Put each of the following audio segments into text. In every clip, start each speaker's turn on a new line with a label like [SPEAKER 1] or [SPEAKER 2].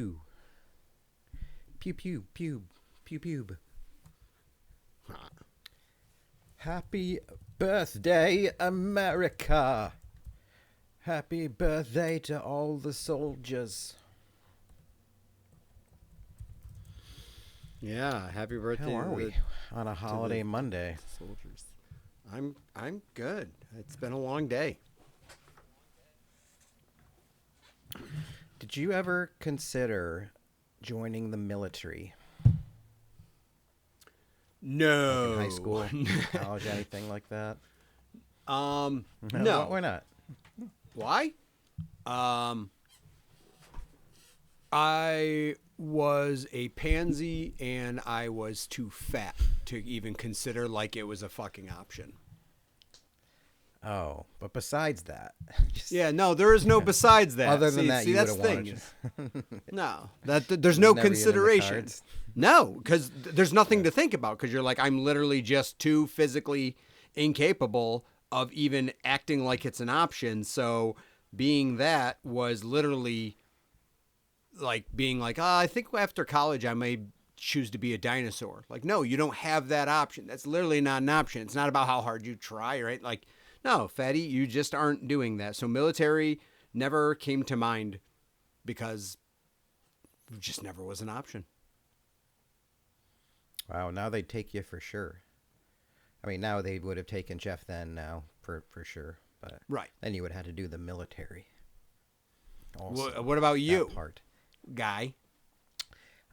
[SPEAKER 1] doo. Pew pew pew pew pew. Happy birthday, America. Happy birthday to all the soldiers.
[SPEAKER 2] Yeah, happy birthday.
[SPEAKER 1] How are we on a holiday Monday?
[SPEAKER 2] Soldiers. I'm good. It's been a long day.
[SPEAKER 1] Did you ever consider joining the military?
[SPEAKER 2] No.
[SPEAKER 1] Like in high school, college, anything like that?
[SPEAKER 2] No.
[SPEAKER 1] Why not?
[SPEAKER 2] Why? I was a pansy and I was too fat to even consider like it was a fucking option.
[SPEAKER 1] Oh, but besides that,
[SPEAKER 2] Yeah, no, there is no besides that.
[SPEAKER 1] Other than that, you
[SPEAKER 2] that's
[SPEAKER 1] would
[SPEAKER 2] the
[SPEAKER 1] have
[SPEAKER 2] thing.
[SPEAKER 1] wanted.
[SPEAKER 2] No, there's no
[SPEAKER 1] never even in the
[SPEAKER 2] consideration.
[SPEAKER 1] cards?
[SPEAKER 2] No, because there's nothing to think about. Because you're like, I'm literally just too physically incapable of even acting like it's an option. So being that was literally like being like, I think after college I may choose to be a dinosaur. Like, no, you don't have that option. That's literally not an option. It's not about how hard you try, right? Like, no, fatty, you just aren't doing that. So military never came to mind because it just never was an option.
[SPEAKER 1] Wow, now they'd take you for sure. I mean, now they would have taken Jeff then now for sure. But
[SPEAKER 2] Right.
[SPEAKER 1] then you would have had to do the military. Also,
[SPEAKER 2] What about you,
[SPEAKER 1] that part.
[SPEAKER 2] guy?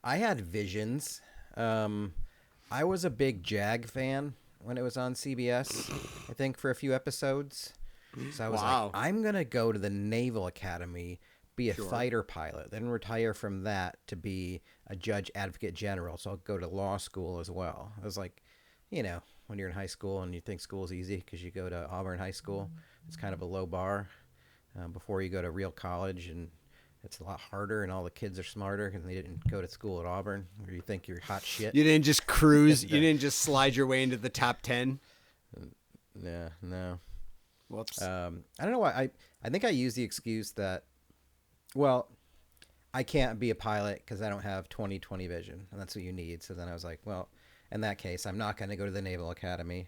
[SPEAKER 1] I had visions. I was a big Jag fan when it was on CBS, I think, for a few episodes. So I was like, I'm going to go to the Naval Academy, be a fighter pilot, then retire from that to be a judge advocate general. So I'll go to law school as well. I was like, you know, when you're in high school and you think school's easy because you go to Auburn High School, it's kind of a low bar before you go to real college, and it's a lot harder and all the kids are smarter and they didn't go to school at Auburn where you think you're hot shit.
[SPEAKER 2] You didn't just cruise. You didn't just slide your way into the top 10.
[SPEAKER 1] Yeah, no.
[SPEAKER 2] Whoops.
[SPEAKER 1] I don't know why. I think I used the excuse that, well, I can't be a pilot because I don't have 20/20 vision, and that's what you need. So then I was like, well, in that case, I'm not going to go to the Naval Academy.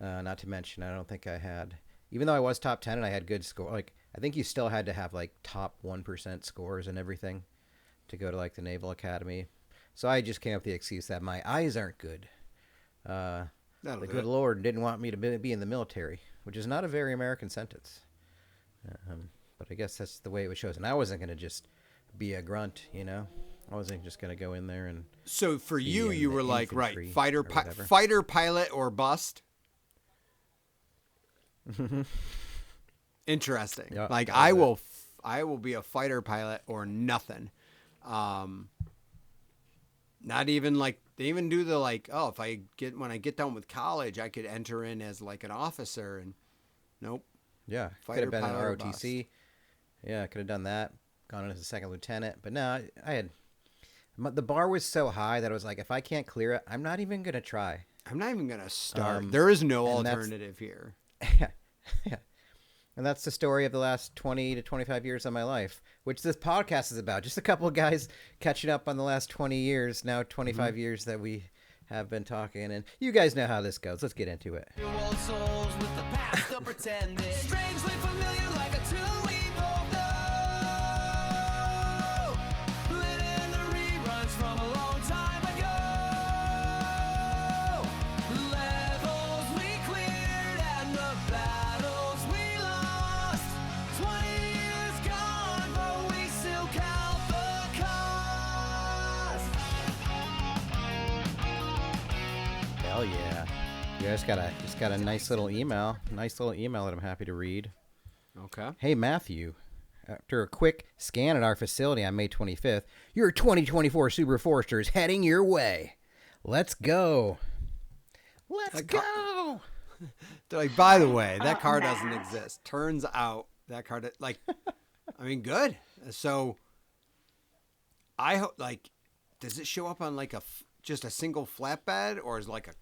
[SPEAKER 1] Not to mention, I don't think I had, even though I was top 10 and I had good score, like, I think you still had to have like top 1% scores and everything to go to like the Naval Academy. So I just came up with the excuse that my eyes aren't good. The good Lord didn't want me to be in the military, which is not a very American sentence. But I guess that's the way it was chosen. I wasn't going to just be a grunt, you know? I wasn't just going to go in there and...
[SPEAKER 2] So for you, you were like, right, fighter pilot or bust? Interesting.
[SPEAKER 1] Yeah,
[SPEAKER 2] like I will be a fighter pilot or nothing. Not even like they even do the like, oh, if when I get done with college, I could enter in as like an officer, and nope.
[SPEAKER 1] Yeah, could have been an ROTC. Yeah, I could have done that. Gone in as a second lieutenant, but no, the bar was so high that I was like, if I can't clear it, I'm not even gonna try.
[SPEAKER 2] I'm not even gonna start. There is no alternative here.
[SPEAKER 1] Yeah. And that's the story of the last 20 to 25 years of my life, which this podcast is about. Just a couple of guys catching up on the last 20 years, now 25 years that we have been talking. And you guys know how this goes. Let's get into it.
[SPEAKER 3] Old souls with the past still pretending. Strangely familiar like a tune we both know. Living the reruns from a long time ago. Levels we cleared and the battles we lost. 20 years gone, but we still count the cost.
[SPEAKER 1] Hell yeah. You guys got a nice little email that I'm happy to read.
[SPEAKER 2] Okay.
[SPEAKER 1] Hey, Matthew. After a quick scan at our facility on May 25th, your 2024 Super Forester is heading your way. Let's go. Let's go.
[SPEAKER 2] Like, by the way, that car doesn't exist. Turns out that car, like, I mean, good. So, I hope, like, does it show up on like just a single flatbed, or is it like a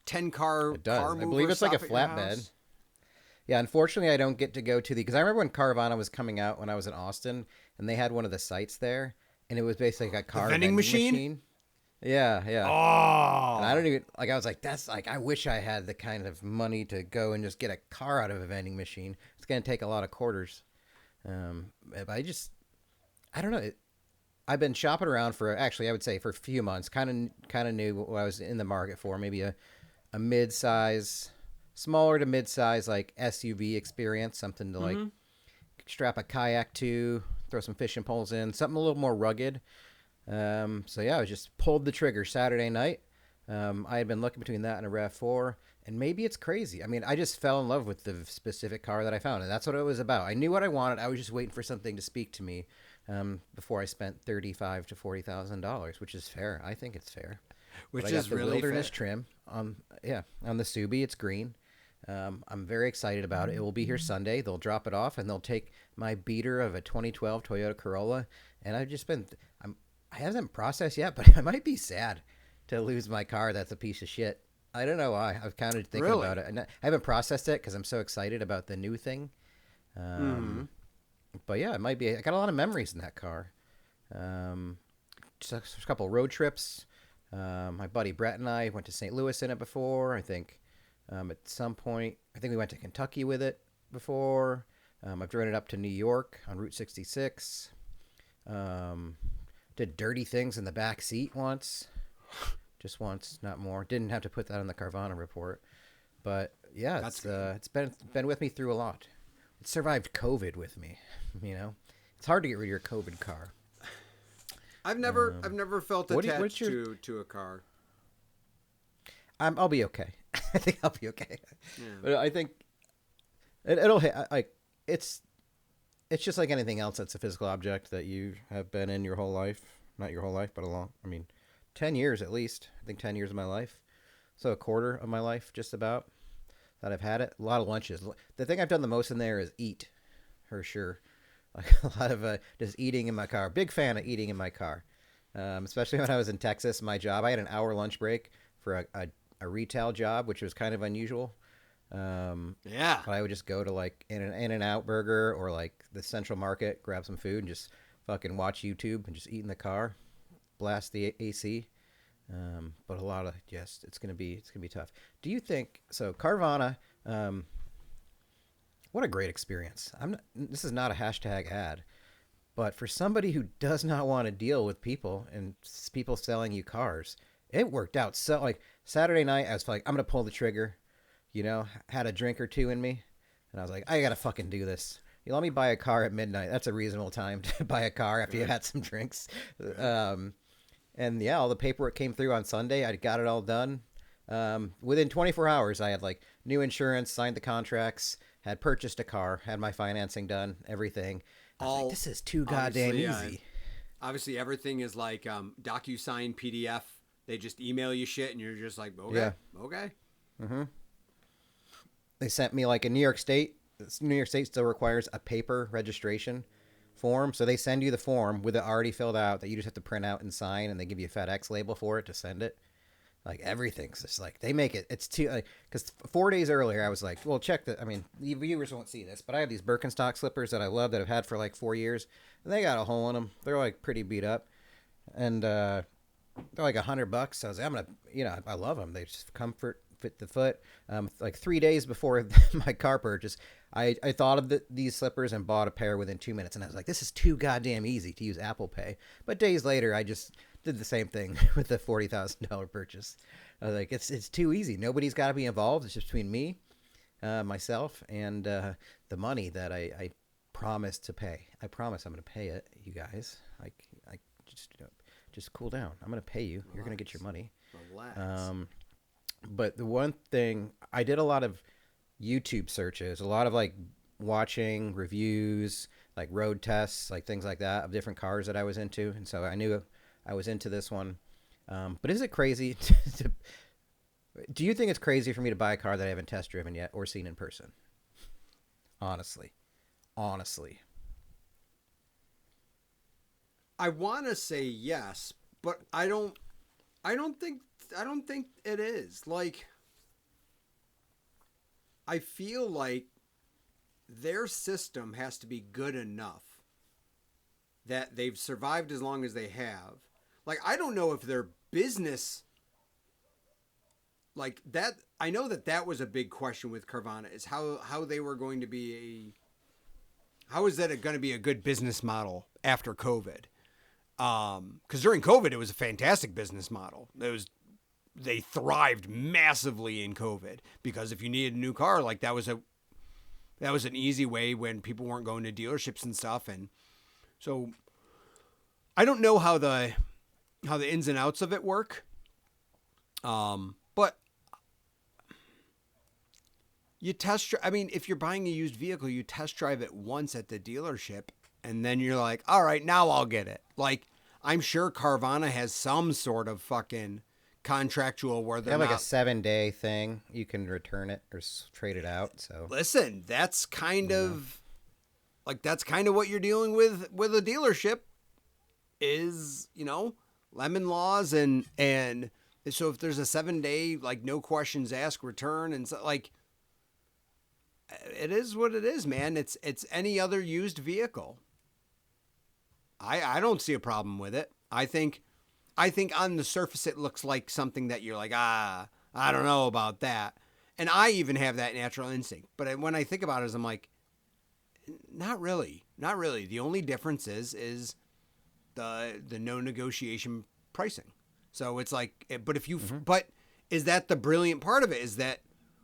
[SPEAKER 2] 10-car?
[SPEAKER 1] It does.
[SPEAKER 2] Car
[SPEAKER 1] I believe it's like a flatbed. Yeah, unfortunately, I don't get to go to because I remember when Carvana was coming out when I was in Austin, and they had one of the sites there, and it was basically a car
[SPEAKER 2] vending machine?
[SPEAKER 1] Yeah, yeah.
[SPEAKER 2] Oh.
[SPEAKER 1] And I don't even like. I was like, that's like. I wish I had the kind of money to go and just get a car out of a vending machine. It's gonna take a lot of quarters. But I don't know. I've been shopping around for actually, I would say for a few months. Kind of knew what I was in the market for. Maybe a mid-size, smaller to mid-size like SUV experience, something to like strap a kayak to, throw some fishing poles in, something a little more rugged. So yeah, I just pulled the trigger Saturday night. I had been looking between that and a RAV4, and maybe it's crazy. I mean, I just fell in love with the specific car that I found, and that's what it was about. I knew what I wanted. I was just waiting for something to speak to me before I spent $35,000 to $40,000, which is fair. I think it's fair.
[SPEAKER 2] Which
[SPEAKER 1] But I got
[SPEAKER 2] is
[SPEAKER 1] the
[SPEAKER 2] really
[SPEAKER 1] wilderness
[SPEAKER 2] fair.
[SPEAKER 1] trim on the Subi. It's green. I'm very excited about it. It will be here Sunday. They'll drop it off, and they'll take my beater of a 2012 Toyota Corolla. And I've just been, I haven't processed yet, but I might be sad to lose my car. That's a piece of shit. I don't know why. I've kind of thinking
[SPEAKER 2] Really?
[SPEAKER 1] about it, and I haven't processed it because I'm so excited about the new thing. But yeah, it might be. I got a lot of memories in that car. Just a couple road trips. My buddy Brett and I went to St. Louis in it before. I think at some point, I think we went to Kentucky with it before. I've driven it up to New York on Route 66. Did dirty things in the back seat once. Just once, not more. Didn't have to put that on the Carvana report. But yeah, it's been with me through a lot. It survived COVID with me, you know. It's hard to get rid of your COVID car.
[SPEAKER 2] I've never felt
[SPEAKER 1] what's
[SPEAKER 2] attached
[SPEAKER 1] your-
[SPEAKER 2] to a car.
[SPEAKER 1] I'll be okay. I think I'll be okay.
[SPEAKER 2] Yeah.
[SPEAKER 1] But I think it'll hit. Like it's just like anything else that's a physical object that you have been in your whole life. Not your whole life, but 10 years at least. I think 10 years of my life. So a quarter of my life, just about, that I've had it. A lot of lunches. The thing I've done the most in there is eat, for sure. Like a lot of just eating in my car. Big fan of eating in my car. Especially when I was in Texas, my job, I had an hour lunch break for a retail job, which was kind of unusual.
[SPEAKER 2] Yeah.
[SPEAKER 1] But I would just go to like In-N-Out Burger or like the Central Market, grab some food, and just fucking watch YouTube and just eat in the car, blast the AC. But a lot of it's gonna be tough. Do you think so? Carvana, what a great experience. This is not a hashtag ad, but for somebody who does not want to deal with people and people selling you cars, it worked out. So like Saturday night, I was like, I'm gonna pull the trigger. You know, had a drink or two in me, and I was like, I gotta fucking do this. You let me buy a car at midnight. That's a reasonable time to buy a car after you had some drinks. And yeah, all the paperwork came through on Sunday. I got it all done. Within 24 hours, I had like new insurance, signed the contracts, had purchased a car, had my financing done, everything. I was like, this is too goddamn easy.
[SPEAKER 2] Obviously, everything is like DocuSign PDF. They just email you shit, and you're just like, okay, okay.
[SPEAKER 1] They sent me like a New York State. New York State still requires a paper registration form. So they send you the form with it already filled out that you just have to print out and sign, and they give you a FedEx label for it to send it. Like everything's just like they make it. It's too because 4 days earlier I was like, well, check the. I mean, the viewers won't see this, but I have these Birkenstock slippers that I love that I've had for like 4 years, and they got a hole in them. They're like pretty beat up, and they're like $100. So I was like, I'm gonna, I love them. They just comfort, fit the foot. Like 3 days before my car purchase, I thought of these slippers and bought a pair within 2 minutes, and I was like, this is too goddamn easy to use Apple Pay. But days later, I just did the same thing with the $40,000 purchase. I was like, it's too easy. Nobody's got to be involved. It's just between me, myself, and the money that I promised to pay. I promise I'm going to pay it, you guys. I just cool down. I'm going to pay you. Relax. You're going to get your money.
[SPEAKER 2] Relax.
[SPEAKER 1] But the one thing, I did a lot of YouTube searches, a lot of like watching reviews, like road tests, like things like that of different cars that I was into. And so I knew I was into this one. But is it crazy do you think it's crazy for me to buy a car that I haven't test driven yet or seen in person? Honestly.
[SPEAKER 2] I want to say yes, but I don't think it is. Like, I feel like their system has to be good enough that they've survived as long as they have. Like, I don't know if their business, like that, I know that was a big question with Carvana, is how they were going to be how is that going to be a good business model after COVID? Because during COVID, it was a fantastic business model. They thrived massively in COVID because if you needed a new car, like that was an easy way when people weren't going to dealerships and stuff. And so I don't know how the ins and outs of it work. But you if you're buying a used vehicle, you test drive it once at the dealership and then you're like, all right, now I'll get it. Like, I'm sure Carvana has some sort of fucking contractual where
[SPEAKER 1] They
[SPEAKER 2] they're
[SPEAKER 1] have like
[SPEAKER 2] not,
[SPEAKER 1] a 7-day thing. You can return it or trade it out. So
[SPEAKER 2] listen, that's kind of what you're dealing with a dealership is, lemon laws and so if there's a 7-day, like, no questions asked return and so, like, it is what it is, man. It's any other used vehicle. I don't see a problem with it. I think on the surface it looks like something that you're like, I don't know about that. And I even have that natural instinct. But when I think about it, I'm like, not really. Not really. The only difference is the no negotiation pricing. So it's like, but but is that the brilliant part of it? Is that,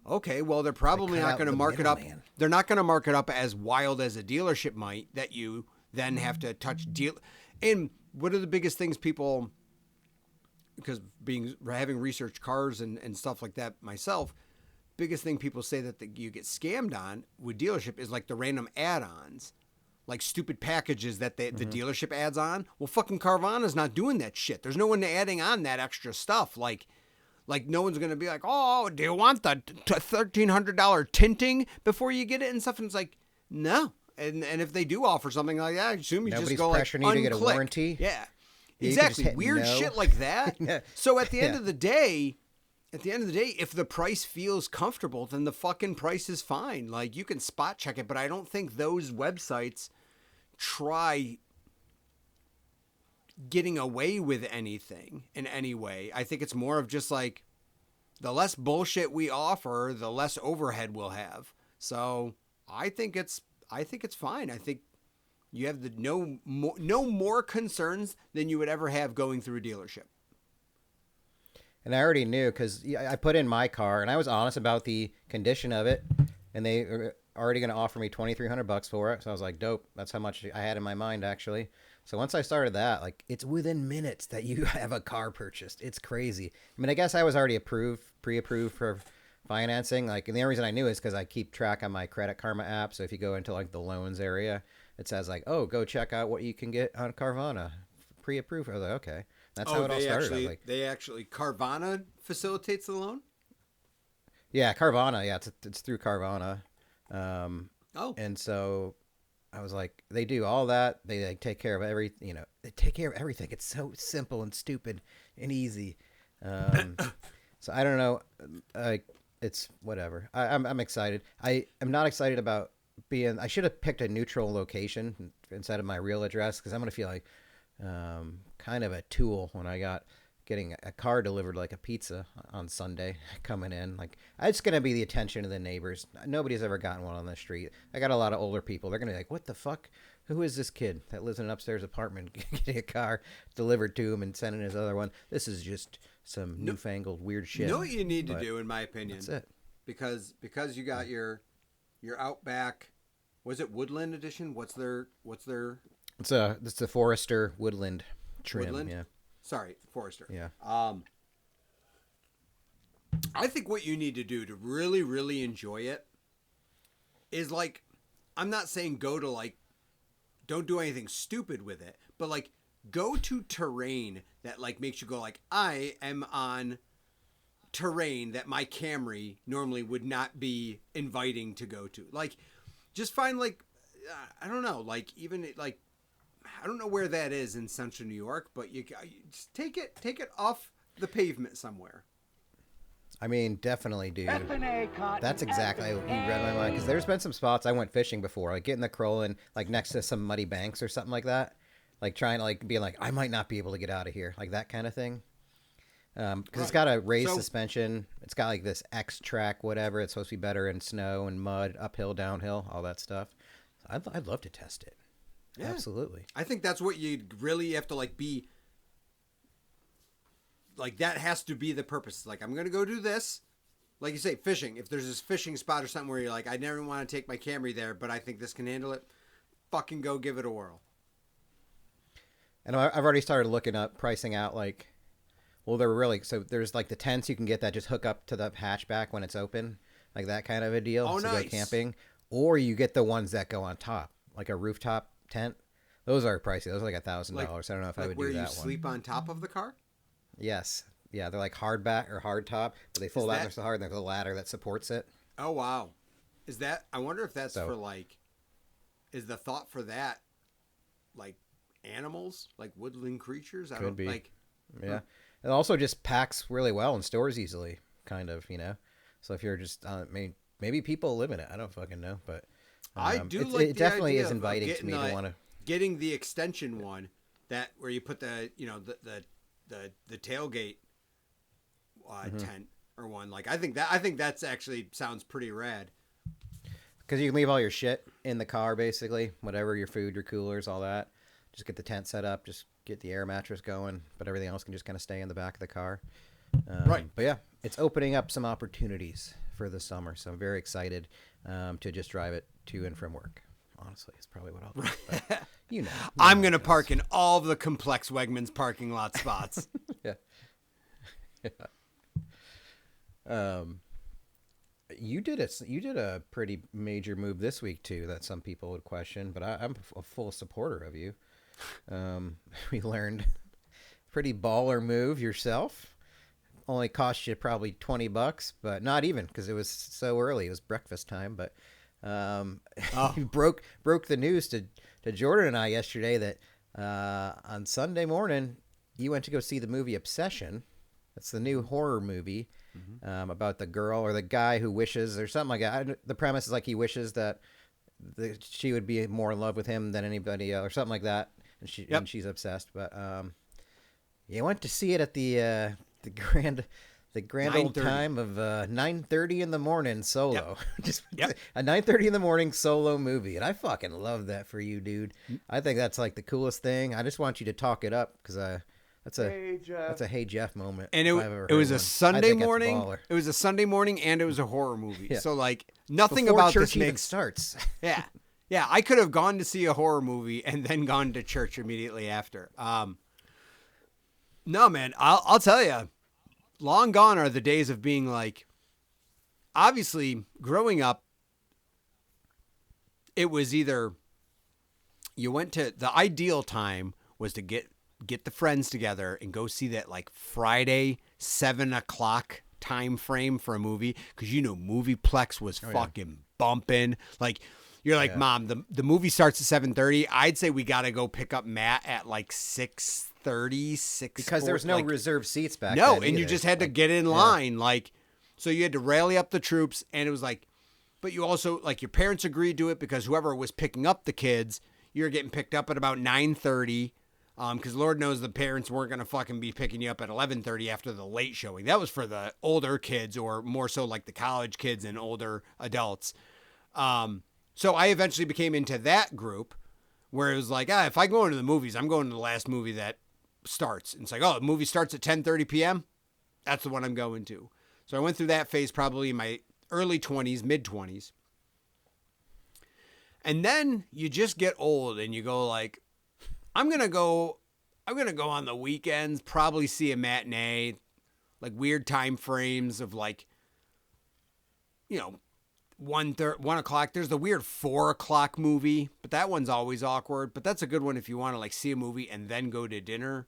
[SPEAKER 2] okay, well, they're probably
[SPEAKER 1] They cut
[SPEAKER 2] not
[SPEAKER 1] out
[SPEAKER 2] going to
[SPEAKER 1] the
[SPEAKER 2] mark it up.
[SPEAKER 1] middleman.
[SPEAKER 2] They're not going to mark it up as wild as a dealership might, that you then have to touch deal. And what are the biggest things people, because having researched cars and stuff like that myself, biggest thing people say that you get scammed on with dealership is like the random add-ons, like stupid packages that the dealership adds on. Well, fucking Carvana's not doing that shit. There's no one adding on that extra stuff. Like no one's going to be like, oh, do you want the $1,300 tinting before you get it and stuff? And it's like, no. And if they do offer something like that, I assume you
[SPEAKER 1] Nobody's
[SPEAKER 2] just go like,
[SPEAKER 1] pressuring you to get a
[SPEAKER 2] unclick.
[SPEAKER 1] warranty.
[SPEAKER 2] Yeah,
[SPEAKER 1] You can just
[SPEAKER 2] exactly.
[SPEAKER 1] hit
[SPEAKER 2] Weird
[SPEAKER 1] no.
[SPEAKER 2] shit like that. So at the end
[SPEAKER 1] Yeah.
[SPEAKER 2] of the day, if the price feels comfortable, then the fucking price is fine. Like, you can spot check it, but I don't think those websites try getting away with anything in any way. I think it's more of just like, the less bullshit we offer, the less overhead we'll have. So I think it's fine. I think you have no more concerns than you would ever have going through a dealership.
[SPEAKER 1] And I already knew because I put in my car and I was honest about the condition of it, and they are already going to offer me $2,300 for it. So I was like, dope. That's how much I had in my mind, actually. So once I started that, like, it's within minutes that you have a car purchased. It's crazy. I mean, I guess I was already pre-approved for financing. Like, and the only reason I knew is because I keep track on my Credit Karma app. So if you go into like the loans area, it says like, oh, go check out what you can get on Carvana, pre-approved. I was like, okay, that's how it all started. I was like,
[SPEAKER 2] they actually Carvana facilitates the loan.
[SPEAKER 1] yeah, Carvana. Yeah, it's through Carvana. And so I was like, they do all that. They like take care of they take care of everything. It's so simple and stupid and easy. So I don't know. It's whatever. I'm excited. I am not excited about I should have picked a neutral location instead of my real address, because I'm going to feel like kind of a tool when I got getting a car delivered like a pizza on Sunday coming in. Like, it's going to be the attention of the neighbors. Nobody's ever gotten one on the street. I got a lot of older people. They're going to be like, what the fuck? Who is this kid that lives in an upstairs apartment getting a car delivered to him and sending his other one? This is just some newfangled weird shit.
[SPEAKER 2] You know what you need to do, in my opinion?
[SPEAKER 1] That's it.
[SPEAKER 2] Because you got your Outback, was it Woodland Edition? What's their
[SPEAKER 1] It's the Forester Woodland trim.
[SPEAKER 2] Woodland?
[SPEAKER 1] Yeah.
[SPEAKER 2] Sorry, Forester.
[SPEAKER 1] Yeah.
[SPEAKER 2] I think what you need to do to really, really enjoy it is, like, I'm not saying go to, like, don't do anything stupid with it, but, like, go to terrain that, like, makes you go like, I am on terrain that my Camry normally would not be inviting to go to. Like, just find, like, I don't know, like, even like, I don't know where that is in central New York, but you just take it off the pavement somewhere.
[SPEAKER 1] I mean, definitely, dude. That's exactly what you read my mind. Because there's been some spots I went fishing before, like getting the Crowlin, like next to some muddy banks or something like that. like trying to like being like I might not be able to get out of here, like that kind of thing. Because it's
[SPEAKER 2] Right.
[SPEAKER 1] got a raised
[SPEAKER 2] So-
[SPEAKER 1] suspension. It's got like this X track, whatever. It's supposed to be better in snow and mud, uphill, downhill, all that stuff. I'd love to test it.
[SPEAKER 2] Yeah.
[SPEAKER 1] Absolutely.
[SPEAKER 2] I think that's what you really have to like be. Like that has to be the purpose. Like I'm gonna go do this. Like you say, fishing. If there's this fishing spot or something where you're like, I never want to take my Camry there, but I think this can handle it. Fucking go give it a whirl.
[SPEAKER 1] And I've already started looking up pricing out like, well, they're really so there's like the tents you can get that just hook up to the hatchback when it's open, like that kind of a deal.
[SPEAKER 2] Oh,
[SPEAKER 1] to
[SPEAKER 2] nice.
[SPEAKER 1] go camping, or you get the ones that go on top, like a rooftop tent. Those are pricey. Those are like $1,000. I don't know if I would
[SPEAKER 2] where
[SPEAKER 1] do that
[SPEAKER 2] you
[SPEAKER 1] one.
[SPEAKER 2] sleep on top of the car.
[SPEAKER 1] Yes, yeah, they're like hard back or hard top, but they fold out.
[SPEAKER 2] that-
[SPEAKER 1] They're so hard. And there's a ladder that supports it.
[SPEAKER 2] Oh wow, is that? I wonder if that's
[SPEAKER 1] So-
[SPEAKER 2] for like. Is the thought for that, like, animals, like woodland creatures? I
[SPEAKER 1] Could
[SPEAKER 2] don't
[SPEAKER 1] be.
[SPEAKER 2] like.
[SPEAKER 1] Yeah, it also just packs really well and stores easily, kind of, you know. So if you're just, maybe people live in it. I don't fucking know, but
[SPEAKER 2] I do
[SPEAKER 1] it's-
[SPEAKER 2] like
[SPEAKER 1] it
[SPEAKER 2] the
[SPEAKER 1] definitely
[SPEAKER 2] idea
[SPEAKER 1] is
[SPEAKER 2] of
[SPEAKER 1] inviting to
[SPEAKER 2] getting
[SPEAKER 1] me to want to.
[SPEAKER 2] getting the extension one that where you put the the tailgate
[SPEAKER 1] Mm-hmm.
[SPEAKER 2] tent or one. Like I think that's actually sounds pretty rad.
[SPEAKER 1] Because you can leave all your shit in the car, basically, whatever, your food, your coolers, all that. Just get the tent set up, just get the air mattress going, but everything else can just kind of stay in the back of the car.
[SPEAKER 2] Right.
[SPEAKER 1] But yeah, it's opening up some opportunities for the summer, so I'm very excited to just drive it to and from work. Honestly, it's probably what I'll do. But, you know.
[SPEAKER 2] I'm gonna park in all of the complex Wegmans parking lot spots.
[SPEAKER 1] Yeah. You did a pretty major move this week too that some people would question, but I'm a full supporter of you. We learned pretty baller move yourself. Only cost you probably $20, but not even because it was so early. It was breakfast time, but you broke the news to Jordan and I yesterday that on Sunday morning you went to go see the movie Obsession. It's the new horror movie about the girl or the guy who wishes or something like that. The premise is like he wishes that she would be more in love with him than anybody else or something like that, and she's obsessed. But you went to see it at the grand old
[SPEAKER 2] 9:30.
[SPEAKER 1] time of 9:30 in the morning solo. Just
[SPEAKER 2] Yep.
[SPEAKER 1] a 9:30 in the morning solo movie, and I fucking love that for you, dude. I think that's like the coolest thing. I just want you to talk it up because that's a hey Jeff moment.
[SPEAKER 2] And
[SPEAKER 1] if I've ever
[SPEAKER 2] it was
[SPEAKER 1] heard
[SPEAKER 2] a
[SPEAKER 1] one. I
[SPEAKER 2] Sunday
[SPEAKER 1] think that's
[SPEAKER 2] morning.
[SPEAKER 1] baller.
[SPEAKER 2] It was a Sunday morning, and it was a horror movie.
[SPEAKER 1] Yeah.
[SPEAKER 2] So like nothing
[SPEAKER 1] Before
[SPEAKER 2] about
[SPEAKER 1] church
[SPEAKER 2] this
[SPEAKER 1] even
[SPEAKER 2] makes
[SPEAKER 1] starts.
[SPEAKER 2] yeah. I could have gone to see a horror movie and then gone to church immediately after. No, man, I'll tell you, long gone are the days of being like. Obviously, growing up, it was either you went to the ideal time was to get the friends together and go see that like Friday 7:00 time frame for a movie because Movieplex was fucking bumping. Like you're like, Mom, the movie starts at 7:30. I'd say we got to go pick up Matt at like 6:30, 6
[SPEAKER 1] Because there was no
[SPEAKER 2] like,
[SPEAKER 1] reserved seats back
[SPEAKER 2] no,
[SPEAKER 1] then.
[SPEAKER 2] and you
[SPEAKER 1] either.
[SPEAKER 2] just had to
[SPEAKER 1] Like,
[SPEAKER 2] get in line, like, so you had to rally up the troops, and it was like, but you also like your parents agreed to it because whoever was picking up the kids, you were getting picked up at about 9:30, because Lord knows the parents weren't gonna fucking be picking you up at 11:30 after the late showing. That was for the older kids, or more so like the college kids and older adults. So I eventually became into that group where it was like, if I go into the movies, I'm going to the last movie that starts. And it's like, the movie starts at 10:30 p.m. That's the one I'm going to. So I went through that phase probably in my early 20s, mid 20s. And then you just get old and you go like, I'm going to go on the weekends, probably see a matinee, like weird time frames of like, 1 o'clock. There's the weird 4 o'clock movie, but that one's always awkward. But that's a good one if you want to like see a movie and then go to dinner.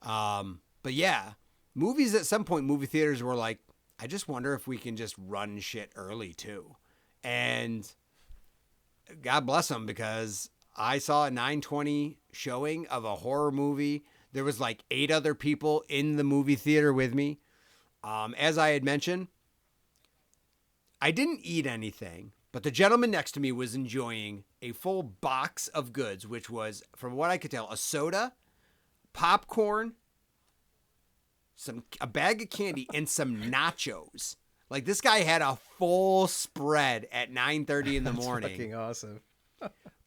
[SPEAKER 2] But yeah, movies at some point, movie theaters were like, I just wonder if we can just run shit early too. And God bless them, because I saw a 9:20 showing of a horror movie. There was like 8 other people in the movie theater with me. As I had mentioned, I didn't eat anything, But the gentleman next to me was enjoying a full box of goods, which was, from what I could tell, a soda, popcorn, a bag of candy, and some nachos. Like, this guy had a full spread at 9:30 in the morning.
[SPEAKER 1] Fucking awesome.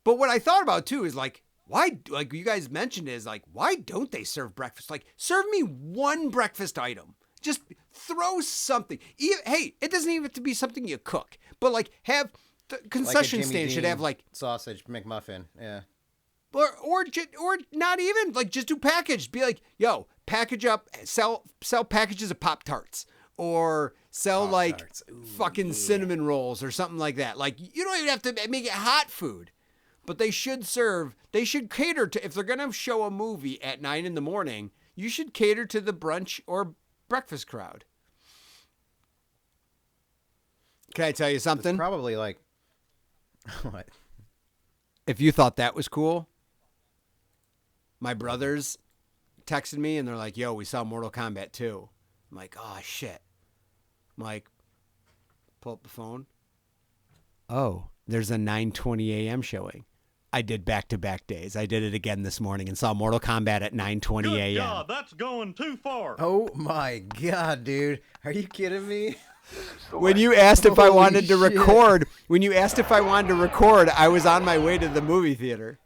[SPEAKER 2] But what I thought about too is like, why? Like you guys mentioned, is like, why don't they serve breakfast? Like, serve me one breakfast item. Just throw something. Hey, it doesn't even have to be something you cook, but like have the concession stand should have like
[SPEAKER 1] sausage McMuffin. Yeah.
[SPEAKER 2] Or not even like just do packaged. Be like, yo, package up, sell packages of Pop-Tarts. Or sell
[SPEAKER 1] Pop-Tarts.
[SPEAKER 2] like fucking cinnamon rolls or something like that. Like, you don't even have to make it hot food. But they should cater to, if they're going to show a movie at 9 in the morning, you should cater to the brunch or breakfast crowd. Can I tell you something?
[SPEAKER 1] It's probably like, what?
[SPEAKER 2] If you thought that was cool, my brothers texted me and they're like, yo, we saw Mortal Kombat 2. I'm like, oh, shit. I'm like, pull up the phone. Oh, there's a 9:20 a.m. showing. I did back-to-back days. I did it again this morning and saw Mortal Kombat at 9:20 a.m.
[SPEAKER 4] Good God, that's going too far.
[SPEAKER 1] Oh my God, dude. Are you kidding me?
[SPEAKER 2] When you asked if I
[SPEAKER 1] Holy
[SPEAKER 2] wanted to
[SPEAKER 1] shit.
[SPEAKER 2] record, I was on my way to the movie theater.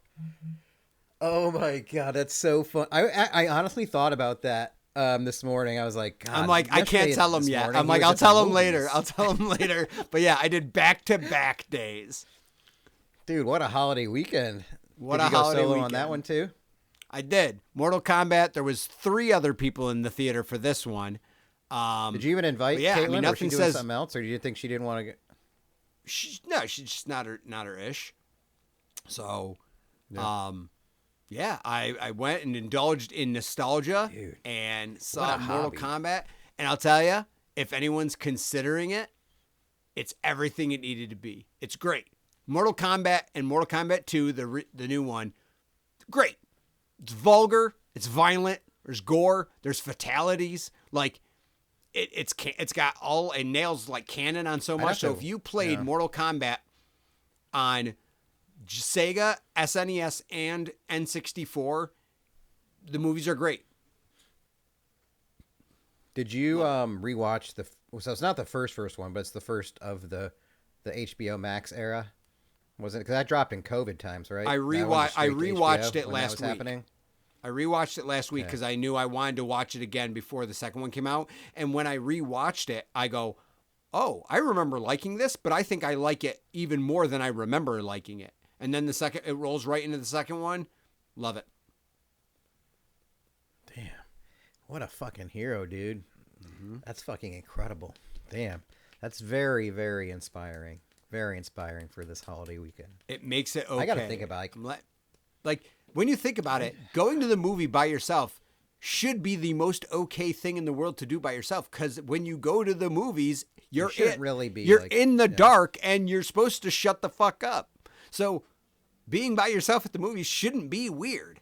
[SPEAKER 1] Oh my God, that's so fun. I honestly thought about that this morning. I was like, God,
[SPEAKER 2] I'm like, I can't tell him yet. I'm like, I'll tell him later. But yeah, I did back-to-back days.
[SPEAKER 1] Dude, what a holiday weekend.
[SPEAKER 2] What
[SPEAKER 1] Did
[SPEAKER 2] a
[SPEAKER 1] you go
[SPEAKER 2] holiday
[SPEAKER 1] solo
[SPEAKER 2] weekend.
[SPEAKER 1] on that one too?
[SPEAKER 2] I did. Mortal Kombat, there was 3 other people in the theater for this one.
[SPEAKER 1] Did you even invite
[SPEAKER 2] yeah, I
[SPEAKER 1] Caitlin?
[SPEAKER 2] mean,
[SPEAKER 1] Or was
[SPEAKER 2] nothing
[SPEAKER 1] she doing
[SPEAKER 2] says-
[SPEAKER 1] something else? Or do you think she didn't want to get...
[SPEAKER 2] She's just not her ish. So, yeah, I went and indulged in nostalgia.
[SPEAKER 1] Dude,
[SPEAKER 2] And
[SPEAKER 1] what
[SPEAKER 2] saw
[SPEAKER 1] a
[SPEAKER 2] Mortal
[SPEAKER 1] hobby.
[SPEAKER 2] Kombat. And I'll tell you, if anyone's considering it, it's everything it needed to be. It's great. Mortal Kombat and Mortal Kombat 2, the new one, great. It's vulgar. It's violent. There's gore. There's fatalities. Like, it's got it nails like canon on so
[SPEAKER 1] I'd
[SPEAKER 2] much.
[SPEAKER 1] have
[SPEAKER 2] So
[SPEAKER 1] to-
[SPEAKER 2] if you played
[SPEAKER 1] yeah.
[SPEAKER 2] Mortal Kombat on Sega, SNES, and N64, the movies are great.
[SPEAKER 1] Did you rewatch so it's not the first one, but it's the first of the HBO Max era? Was it? Because that dropped in COVID times, right?
[SPEAKER 2] I
[SPEAKER 1] That one was straight to
[SPEAKER 2] rewatched
[SPEAKER 1] HBO
[SPEAKER 2] it
[SPEAKER 1] when that
[SPEAKER 2] last
[SPEAKER 1] was
[SPEAKER 2] week.
[SPEAKER 1] happening?
[SPEAKER 2] I rewatched it last week
[SPEAKER 1] Okay.
[SPEAKER 2] because I knew I wanted to watch it again before the second one came out. And when I rewatched it, I go, oh, I remember liking this, but I think I like it even more than I remember liking it. And then it rolls right into the second one. Love it.
[SPEAKER 1] Damn. What a fucking hero, dude. That's fucking incredible. Damn. That's very, very inspiring. Very inspiring for this holiday weekend.
[SPEAKER 2] It makes it okay.
[SPEAKER 1] I gotta think about it.
[SPEAKER 2] Like, when you think about it, going to the movie by yourself should be the most okay thing in the world to do by yourself. Because when you go to the movies, you're
[SPEAKER 1] shouldn't really be
[SPEAKER 2] you're
[SPEAKER 1] like-
[SPEAKER 2] in the
[SPEAKER 1] yeah.
[SPEAKER 2] dark and you're supposed to shut the fuck up. So being by yourself at the movies shouldn't be weird.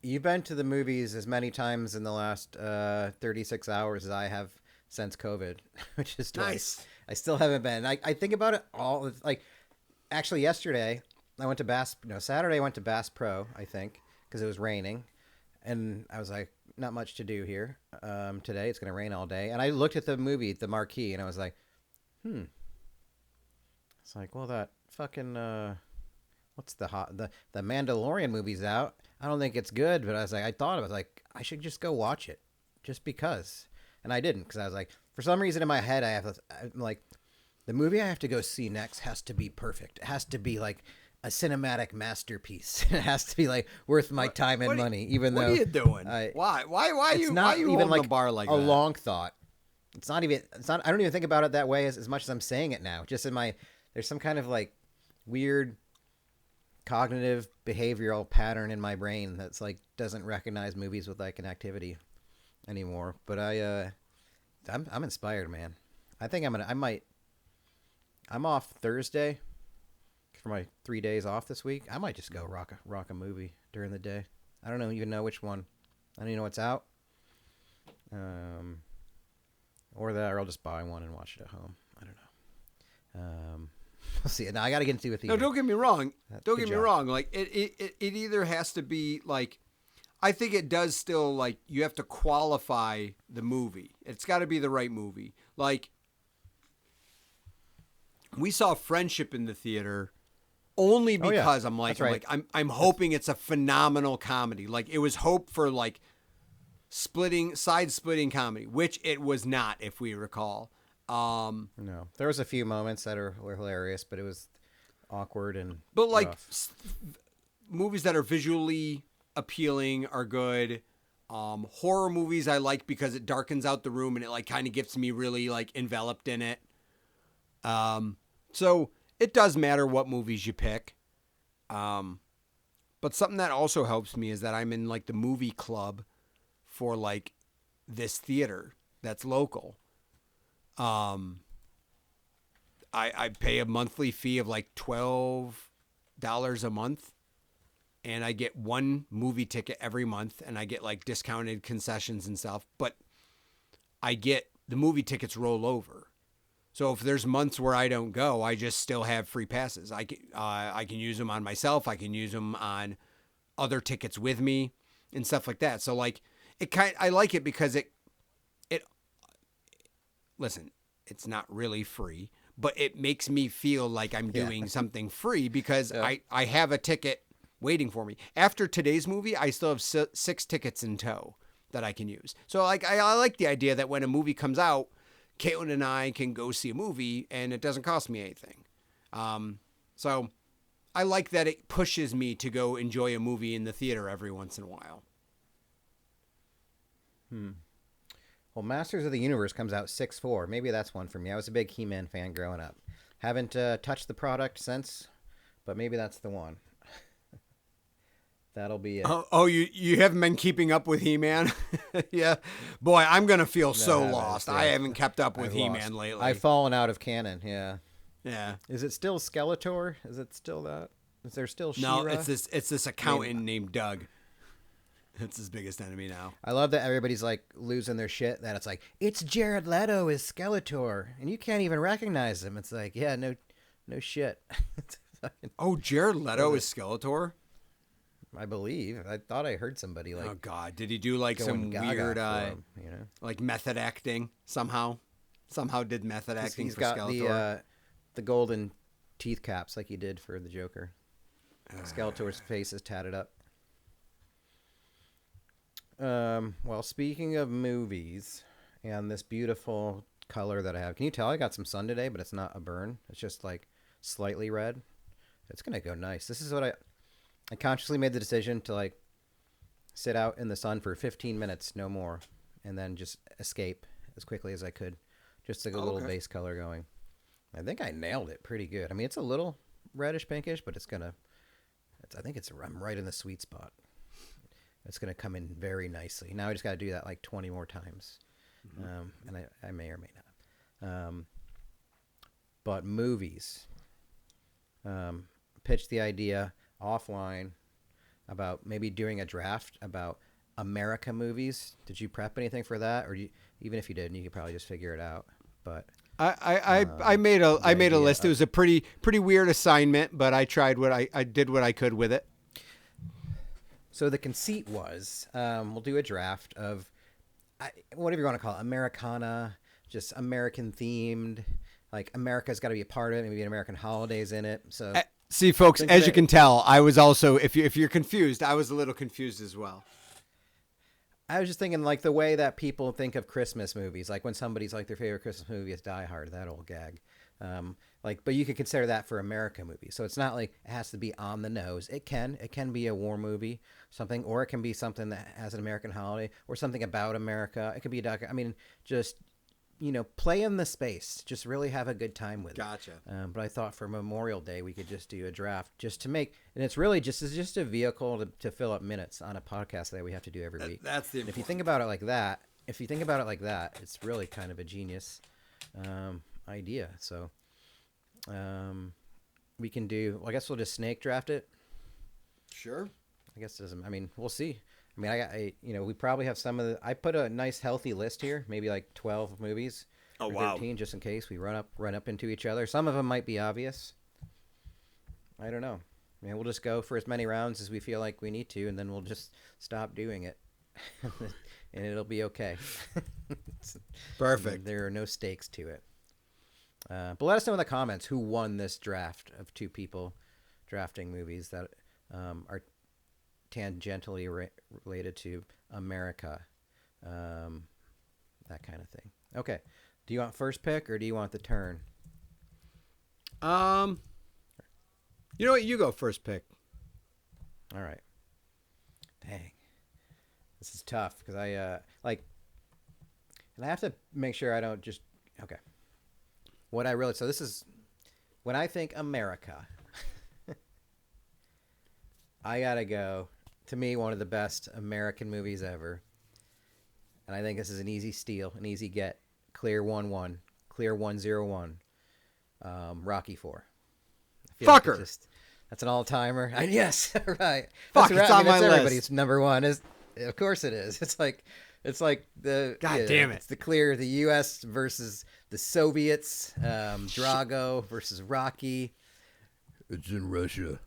[SPEAKER 1] You've been to the movies as many times in the last 36 hours as I have since COVID, which is twice.
[SPEAKER 2] Nice.
[SPEAKER 1] I still haven't been. I think about it all. Like, actually, yesterday I went to Saturday I went to Bass Pro, I think, because it was raining, and I was like, not much to do here today. It's gonna rain all day, and I looked at the movie, the marquee, and I was like, It's like, well, that fucking what's the Mandalorian movie's out. I don't think it's good, but I was like, I should just go watch it, just because. And I didn't, because I was like, for some reason in my head, I'm like, the movie I have to go see next has to be perfect. It has to be like a cinematic masterpiece. It has to be like worth my time and money, even though.
[SPEAKER 2] What are you doing?
[SPEAKER 1] It's
[SPEAKER 2] Why
[SPEAKER 1] not
[SPEAKER 2] why are you
[SPEAKER 1] even
[SPEAKER 2] holding
[SPEAKER 1] like
[SPEAKER 2] the bar like
[SPEAKER 1] a
[SPEAKER 2] that?
[SPEAKER 1] long thought. It's not. I don't even think about it that way as much as I'm saying it now. Just there's some kind of like weird cognitive behavioral pattern in my brain that's like doesn't recognize movies with like an activity anymore. But I'm inspired, man. I think I'm off Thursday for my 3 days off this week. I might just go rock a movie during the day. I don't even know which one. I don't even know what's out. or I'll just buy one and watch it at home. I don't know. We'll see. Now I got to get into a theater.
[SPEAKER 2] No, don't get me wrong. Don't
[SPEAKER 1] good
[SPEAKER 2] get me
[SPEAKER 1] job.
[SPEAKER 2] wrong. Like it either has to be like, I think it does still like you have to qualify the movie. It's got to be the right movie. Like we saw Friendship in the theater only
[SPEAKER 1] Oh, yeah.
[SPEAKER 2] because
[SPEAKER 1] That's right.
[SPEAKER 2] I'm hoping it's a phenomenal comedy. Like it was hope for like side splitting comedy, which it was not, if we recall.
[SPEAKER 1] No, there was a few moments that were hilarious, but it was awkward and
[SPEAKER 2] But like
[SPEAKER 1] rough.
[SPEAKER 2] movies that are visually appealing are good. Horror movies I like because it darkens out the room and it like kind of gets me really like enveloped in it. So it does matter what movies you pick. But something that also helps me is that I'm in like the movie club for like this theater that's local. I pay a monthly fee of like $12 a month, and I get one movie ticket every month, and I get like discounted concessions and stuff, but I get the movie tickets roll over. So if there's months where I don't go, I just still have free passes. I can use them on myself. I can use them on other tickets with me and stuff like that. So like I like it because it listen, it's not really free, but it makes me feel like I'm doing something free because I have a ticket waiting for me. After today's movie, I still have 6 tickets in tow that I can use. So like I like the idea that when a movie comes out, Caitlin and I can go see a movie and it doesn't cost me anything. So I like that it pushes me to go enjoy a movie in the theater every once in a while.
[SPEAKER 1] Well, Masters of the Universe comes out 6/4. Maybe that's one for me. I was a big He-Man fan growing up. Haven't touched the product since, but maybe that's the one. That'll be it.
[SPEAKER 2] Oh, you haven't been keeping up with He-Man? Yeah. Boy, I'm going to feel so
[SPEAKER 1] haven't,
[SPEAKER 2] lost.
[SPEAKER 1] yeah.
[SPEAKER 2] I haven't kept up with
[SPEAKER 1] I've
[SPEAKER 2] He-Man
[SPEAKER 1] lost.
[SPEAKER 2] lately.
[SPEAKER 1] I've fallen out of canon, yeah.
[SPEAKER 2] Yeah.
[SPEAKER 1] Is it still Skeletor? Is it still that? Is there still She-Ra?
[SPEAKER 2] No, it's this accountant named Doug. That's his biggest enemy now.
[SPEAKER 1] I love that everybody's like losing their shit that it's like, it's Jared Leto as Skeletor, and you can't even recognize him. It's like, yeah, no shit. It's fucking-
[SPEAKER 2] Oh, Jared Leto is Skeletor?
[SPEAKER 1] I believe. I thought I heard somebody like
[SPEAKER 2] Oh God, did he do like
[SPEAKER 1] going
[SPEAKER 2] some
[SPEAKER 1] gaga
[SPEAKER 2] weird,
[SPEAKER 1] for him, you know?
[SPEAKER 2] like method acting somehow? Somehow did method acting
[SPEAKER 1] He's
[SPEAKER 2] for
[SPEAKER 1] got
[SPEAKER 2] Skeletor.
[SPEAKER 1] the golden teeth caps like he did for the Joker. Skeletor's face is tatted up. Well, speaking of movies and this beautiful color that I have, can you tell I got some sun today, but it's not a burn. It's just like slightly red. It's going to go nice. This is what I consciously made the decision to like sit out in the sun for 15 minutes, no more, and then just escape as quickly as I could. Just to get a little base color going. I think I nailed it pretty good. I mean, it's a little reddish pinkish, but I think I'm right in the sweet spot. It's going to come in very nicely. Now I just got to do that like 20 more times. And I may or may not. But movies. Pitched the idea offline about maybe doing a draft about America movies. Did you prep anything for that? Or even if you didn't, you could probably just figure it out. But
[SPEAKER 2] I made a list. It was a pretty weird assignment, but I tried I did what I could with it.
[SPEAKER 1] so the conceit was, we'll do a draft of whatever you want to call it, Americana, just American themed. Like America's got to be a part of it. Maybe an American holidays in it. So
[SPEAKER 2] See, folks,
[SPEAKER 1] Think
[SPEAKER 2] as
[SPEAKER 1] that-
[SPEAKER 2] you can tell, I was also if you're confused, I was a little confused as well.
[SPEAKER 1] I was just thinking like the way that people think of Christmas movies, like when somebody's like their favorite Christmas movie is Die Hard, that old gag. But you could consider that for America movies. So it's not like it has to be on the nose. It can be a war movie, something, or it can be something that has an American holiday or something about America. It could be a doc. I mean, just, play in the space. Just really have a good time with it.
[SPEAKER 2] Gotcha.
[SPEAKER 1] But I thought for Memorial Day we could just do a draft just to make, and it's really just a vehicle to fill up minutes on a podcast that we have to do every week.
[SPEAKER 2] That's the
[SPEAKER 1] And if you think about it like that, it's really kind of a genius idea. So we can do. Well, I guess we'll just snake draft it.
[SPEAKER 2] Sure.
[SPEAKER 1] I guess it doesn't. I mean, we'll see. I mean, we probably have some of the. I put a nice healthy list here, maybe like 12 movies.
[SPEAKER 2] Oh,
[SPEAKER 1] or
[SPEAKER 2] wow.
[SPEAKER 1] 13, just in case we run up into each other. Some of them might be obvious. I don't know. I mean, we'll just go for as many rounds as we feel like we need to, and then we'll just stop doing it, and it'll be okay.
[SPEAKER 2] Perfect.
[SPEAKER 1] There are no stakes to it. But let us know in the comments who won this draft of two people drafting movies that are tangentially related to America, that kind of thing. Okay. Do you want first pick or do you want the turn?
[SPEAKER 2] You know what? You go first pick.
[SPEAKER 1] All right. Dang. This is tough because and I have to make sure I don't just, okay. So this is, when I think America, I gotta go, to me, one of the best American movies ever. And I think this is an easy steal, an easy get. Clear 1-1. Clear 1-0-1. Rocky 4.
[SPEAKER 2] Fucker.
[SPEAKER 1] That's an all-timer. Yes, right.
[SPEAKER 2] Fuck,
[SPEAKER 1] That's
[SPEAKER 2] it's on my
[SPEAKER 1] everybody's
[SPEAKER 2] list.
[SPEAKER 1] number one. Of course it is. It's like the
[SPEAKER 2] God damn it.
[SPEAKER 1] It's the U.S. versus the Soviets. Drago versus Rocky.
[SPEAKER 5] It's in Russia,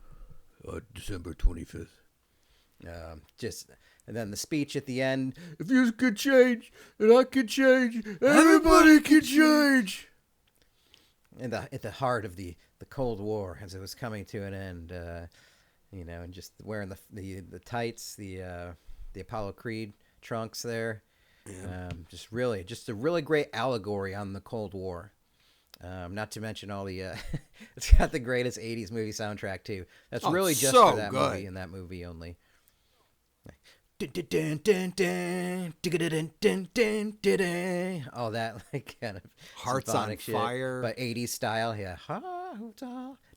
[SPEAKER 5] December 25th.
[SPEAKER 1] And then the speech at the end.
[SPEAKER 5] If you could change, and I could change, everybody can change.
[SPEAKER 1] At the heart of the Cold War as it was coming to an end, and just wearing the tights, the Apollo Creed trunks there, just a really great allegory on the Cold War. Not to mention all the, it's got the greatest '80s movie soundtrack too. That's really just
[SPEAKER 2] so
[SPEAKER 1] for that
[SPEAKER 2] good.
[SPEAKER 1] movie and that movie only. All that kind of
[SPEAKER 2] Hearts on
[SPEAKER 1] symphonic shit,
[SPEAKER 2] Fire.
[SPEAKER 1] but 80s style. Yeah,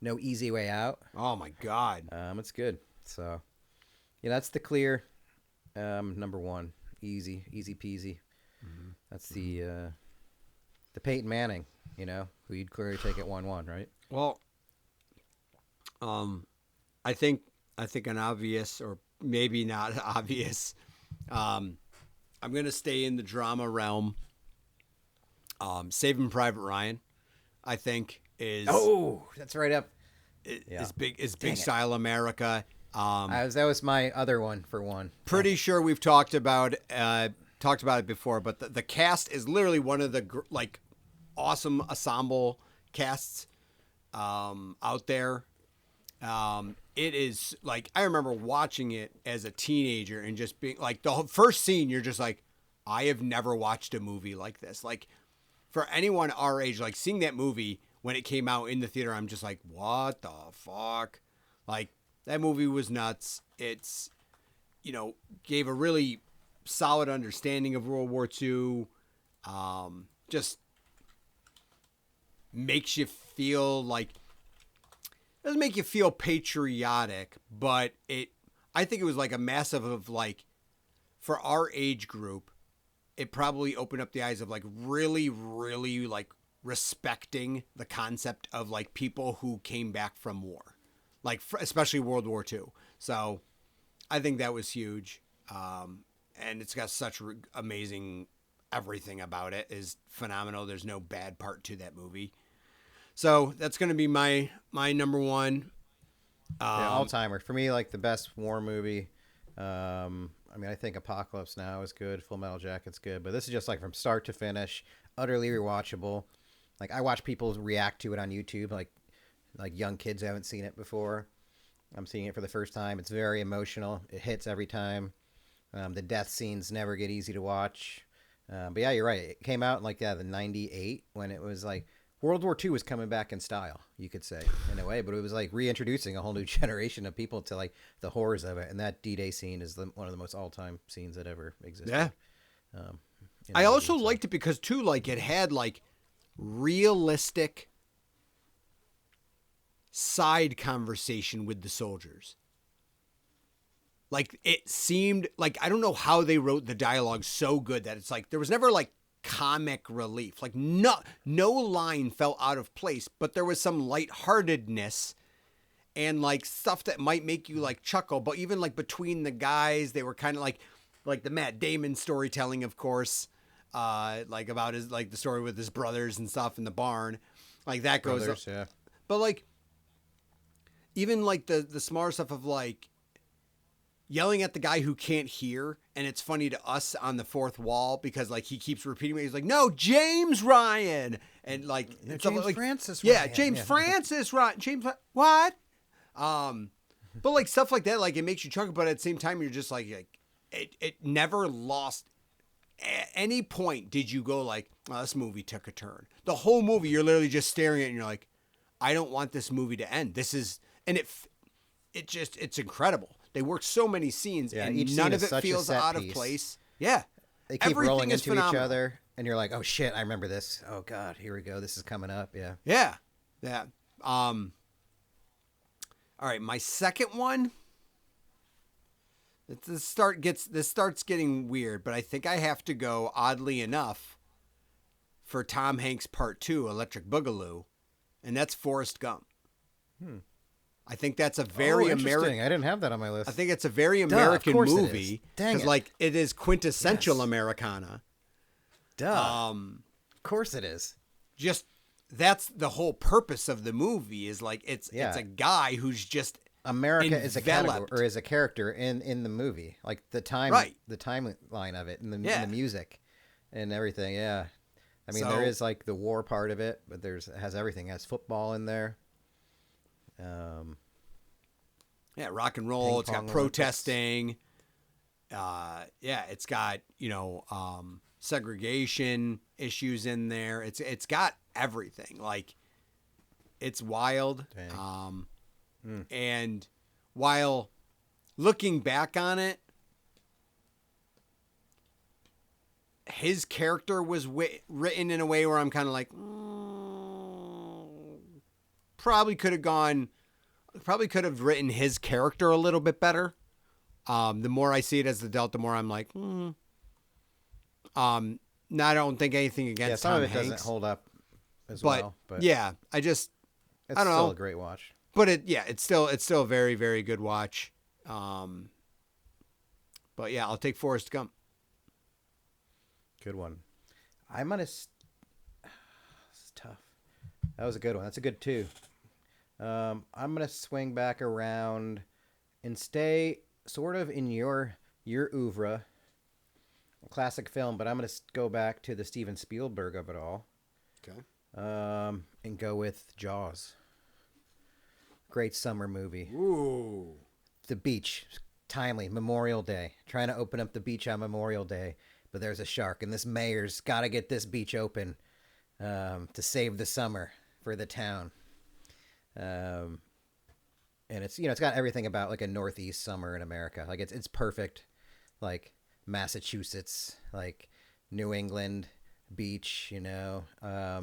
[SPEAKER 1] no easy way out.
[SPEAKER 2] Oh my God.
[SPEAKER 1] It's good. So, yeah, that's the clear number one. Easy peasy.
[SPEAKER 2] Mm-hmm.
[SPEAKER 1] That's the Peyton Manning. Who you'd clearly take at 1-1, right?
[SPEAKER 2] Well, I think an obvious, or maybe not obvious, I'm going to stay in the drama realm. Saving Private Ryan, I think is
[SPEAKER 1] that's right up.
[SPEAKER 2] is big style America.
[SPEAKER 1] That was my other one for one.
[SPEAKER 2] Pretty sure we've talked about it before, but the cast is literally one of the awesome ensemble casts out there. It is I remember watching it as a teenager and just being the whole first scene, you're just I have never watched a movie like this. For anyone our age, seeing that movie when it came out in the theater, I'm just what the fuck? That movie was nuts. It's, gave a really solid understanding of World War II. Just makes you feel doesn't make you feel patriotic, but I think it was a massive of for our age group, it probably opened up the eyes of really, really respecting the concept of people who came back from war, especially World War II. So I think that was huge. And it's got such amazing, everything about it is phenomenal. There's no bad part to that movie. So that's going to be my number one.
[SPEAKER 1] All-timer. For me, the best war movie. I think Apocalypse Now is good. Full Metal Jacket's good. But this is just from start to finish, utterly rewatchable. I watch people react to it on YouTube, like young kids who haven't seen it before. I'm seeing it for the first time. It's very emotional. It hits every time. The death scenes never get easy to watch. But yeah, you're right. It came out in the 98 when it was World War II was coming back in style, you could say, in a way, but it was reintroducing a whole new generation of people to the horrors of it. And that D-Day scene is one of the most all-time scenes that ever existed.
[SPEAKER 2] Yeah. I also liked it because too, it had realistic side conversation with the soldiers. It seemed I don't know how they wrote the dialogue so good that it's there was never comic relief. No line felt out of place, but there was some lightheartedness and like stuff that might make you like chuckle, but even like between the guys, they were kind of like the Matt Damon storytelling, of course, like about his like the story with his brothers and stuff in the barn, like that goes
[SPEAKER 1] Brothers,
[SPEAKER 2] up.
[SPEAKER 1] yeah.
[SPEAKER 2] But like even like the smart stuff of like yelling at the guy who can't hear, and it's funny to us on the fourth wall because like he keeps repeating it. He's like, "No, James Ryan," and like
[SPEAKER 1] No,
[SPEAKER 2] stuff
[SPEAKER 1] James
[SPEAKER 2] like,
[SPEAKER 1] Francis
[SPEAKER 2] yeah,
[SPEAKER 1] Ryan,
[SPEAKER 2] James
[SPEAKER 1] yeah.
[SPEAKER 2] Francis Ryan, what? But like stuff like that, like it makes you chuckle, but at the same time, you're just like it never lost. At any point did you go like, oh, this movie took a turn? The whole movie, you're literally just staring at it and you're like, I don't want this movie to end. This is, and it's incredible. They work so many scenes
[SPEAKER 1] Yeah,
[SPEAKER 2] and
[SPEAKER 1] each
[SPEAKER 2] none
[SPEAKER 1] scene
[SPEAKER 2] of
[SPEAKER 1] is
[SPEAKER 2] it
[SPEAKER 1] such a
[SPEAKER 2] feels
[SPEAKER 1] set
[SPEAKER 2] out of
[SPEAKER 1] piece.
[SPEAKER 2] place. Yeah.
[SPEAKER 1] They keep
[SPEAKER 2] Everything
[SPEAKER 1] rolling
[SPEAKER 2] is
[SPEAKER 1] into each
[SPEAKER 2] phenomenal.
[SPEAKER 1] other, and you're like, "Oh shit, I remember this. Oh god, here we go. This is coming up." Yeah.
[SPEAKER 2] Yeah. Yeah. All right, my second one. This starts getting weird, but I think I have to go, oddly enough, for Tom Hanks Part 2, Electric Boogaloo, and that's Forrest Gump. I think that's a very
[SPEAKER 1] interesting.
[SPEAKER 2] American.
[SPEAKER 1] I didn't have that on my list.
[SPEAKER 2] I think it's a very
[SPEAKER 1] of
[SPEAKER 2] American
[SPEAKER 1] course it is.
[SPEAKER 2] movie
[SPEAKER 1] Dang
[SPEAKER 2] because
[SPEAKER 1] it.
[SPEAKER 2] like it is quintessential
[SPEAKER 1] Yes.
[SPEAKER 2] Americana.
[SPEAKER 1] Duh. Of course it is.
[SPEAKER 2] Just that's the whole purpose of the movie is like it's
[SPEAKER 1] Yeah.
[SPEAKER 2] a guy who's just
[SPEAKER 1] America is a category
[SPEAKER 2] enveloped.
[SPEAKER 1] or is a character in the movie, like the timeline of it, and
[SPEAKER 2] Yeah.
[SPEAKER 1] the music, and everything. Yeah, I mean
[SPEAKER 2] So-
[SPEAKER 1] there is like the war part of it, but it has everything. It has football in there.
[SPEAKER 2] Yeah, rock and roll.
[SPEAKER 1] Ping
[SPEAKER 2] It's got
[SPEAKER 1] pong
[SPEAKER 2] protesting. Yeah, it's got segregation issues in there. It's got everything. Like it's wild.
[SPEAKER 1] Dang.
[SPEAKER 2] And while looking back on it, his character was written in a way where I'm kind of like, probably could have written his character a little bit better. The more I see it as the adult, the more I'm like, no, I don't think anything
[SPEAKER 1] Yeah,
[SPEAKER 2] against
[SPEAKER 1] some
[SPEAKER 2] Tom
[SPEAKER 1] of it
[SPEAKER 2] Hanks,
[SPEAKER 1] doesn't hold up as
[SPEAKER 2] but,
[SPEAKER 1] well, but
[SPEAKER 2] yeah, I just,
[SPEAKER 1] it's
[SPEAKER 2] I don't
[SPEAKER 1] still
[SPEAKER 2] know.
[SPEAKER 1] a great watch.
[SPEAKER 2] but it's still a very, very good watch. But yeah, I'll take Forrest Gump.
[SPEAKER 1] Good one. I'm gonna. This is tough. That was a good one. That's a good two. I'm gonna swing back around and stay sort of in your oeuvre, classic film, but I'm gonna go back to the Steven Spielberg of it all.
[SPEAKER 2] Okay.
[SPEAKER 1] And go with Jaws. Great summer movie.
[SPEAKER 2] Ooh.
[SPEAKER 1] The beach, timely, Memorial Day. Trying to open up the beach on Memorial Day, but there's a shark, and this mayor's got to get this beach open to save the summer for the town. And it's it's got everything about like a northeast summer in America. Like it's perfect, like Massachusetts, like New England beach.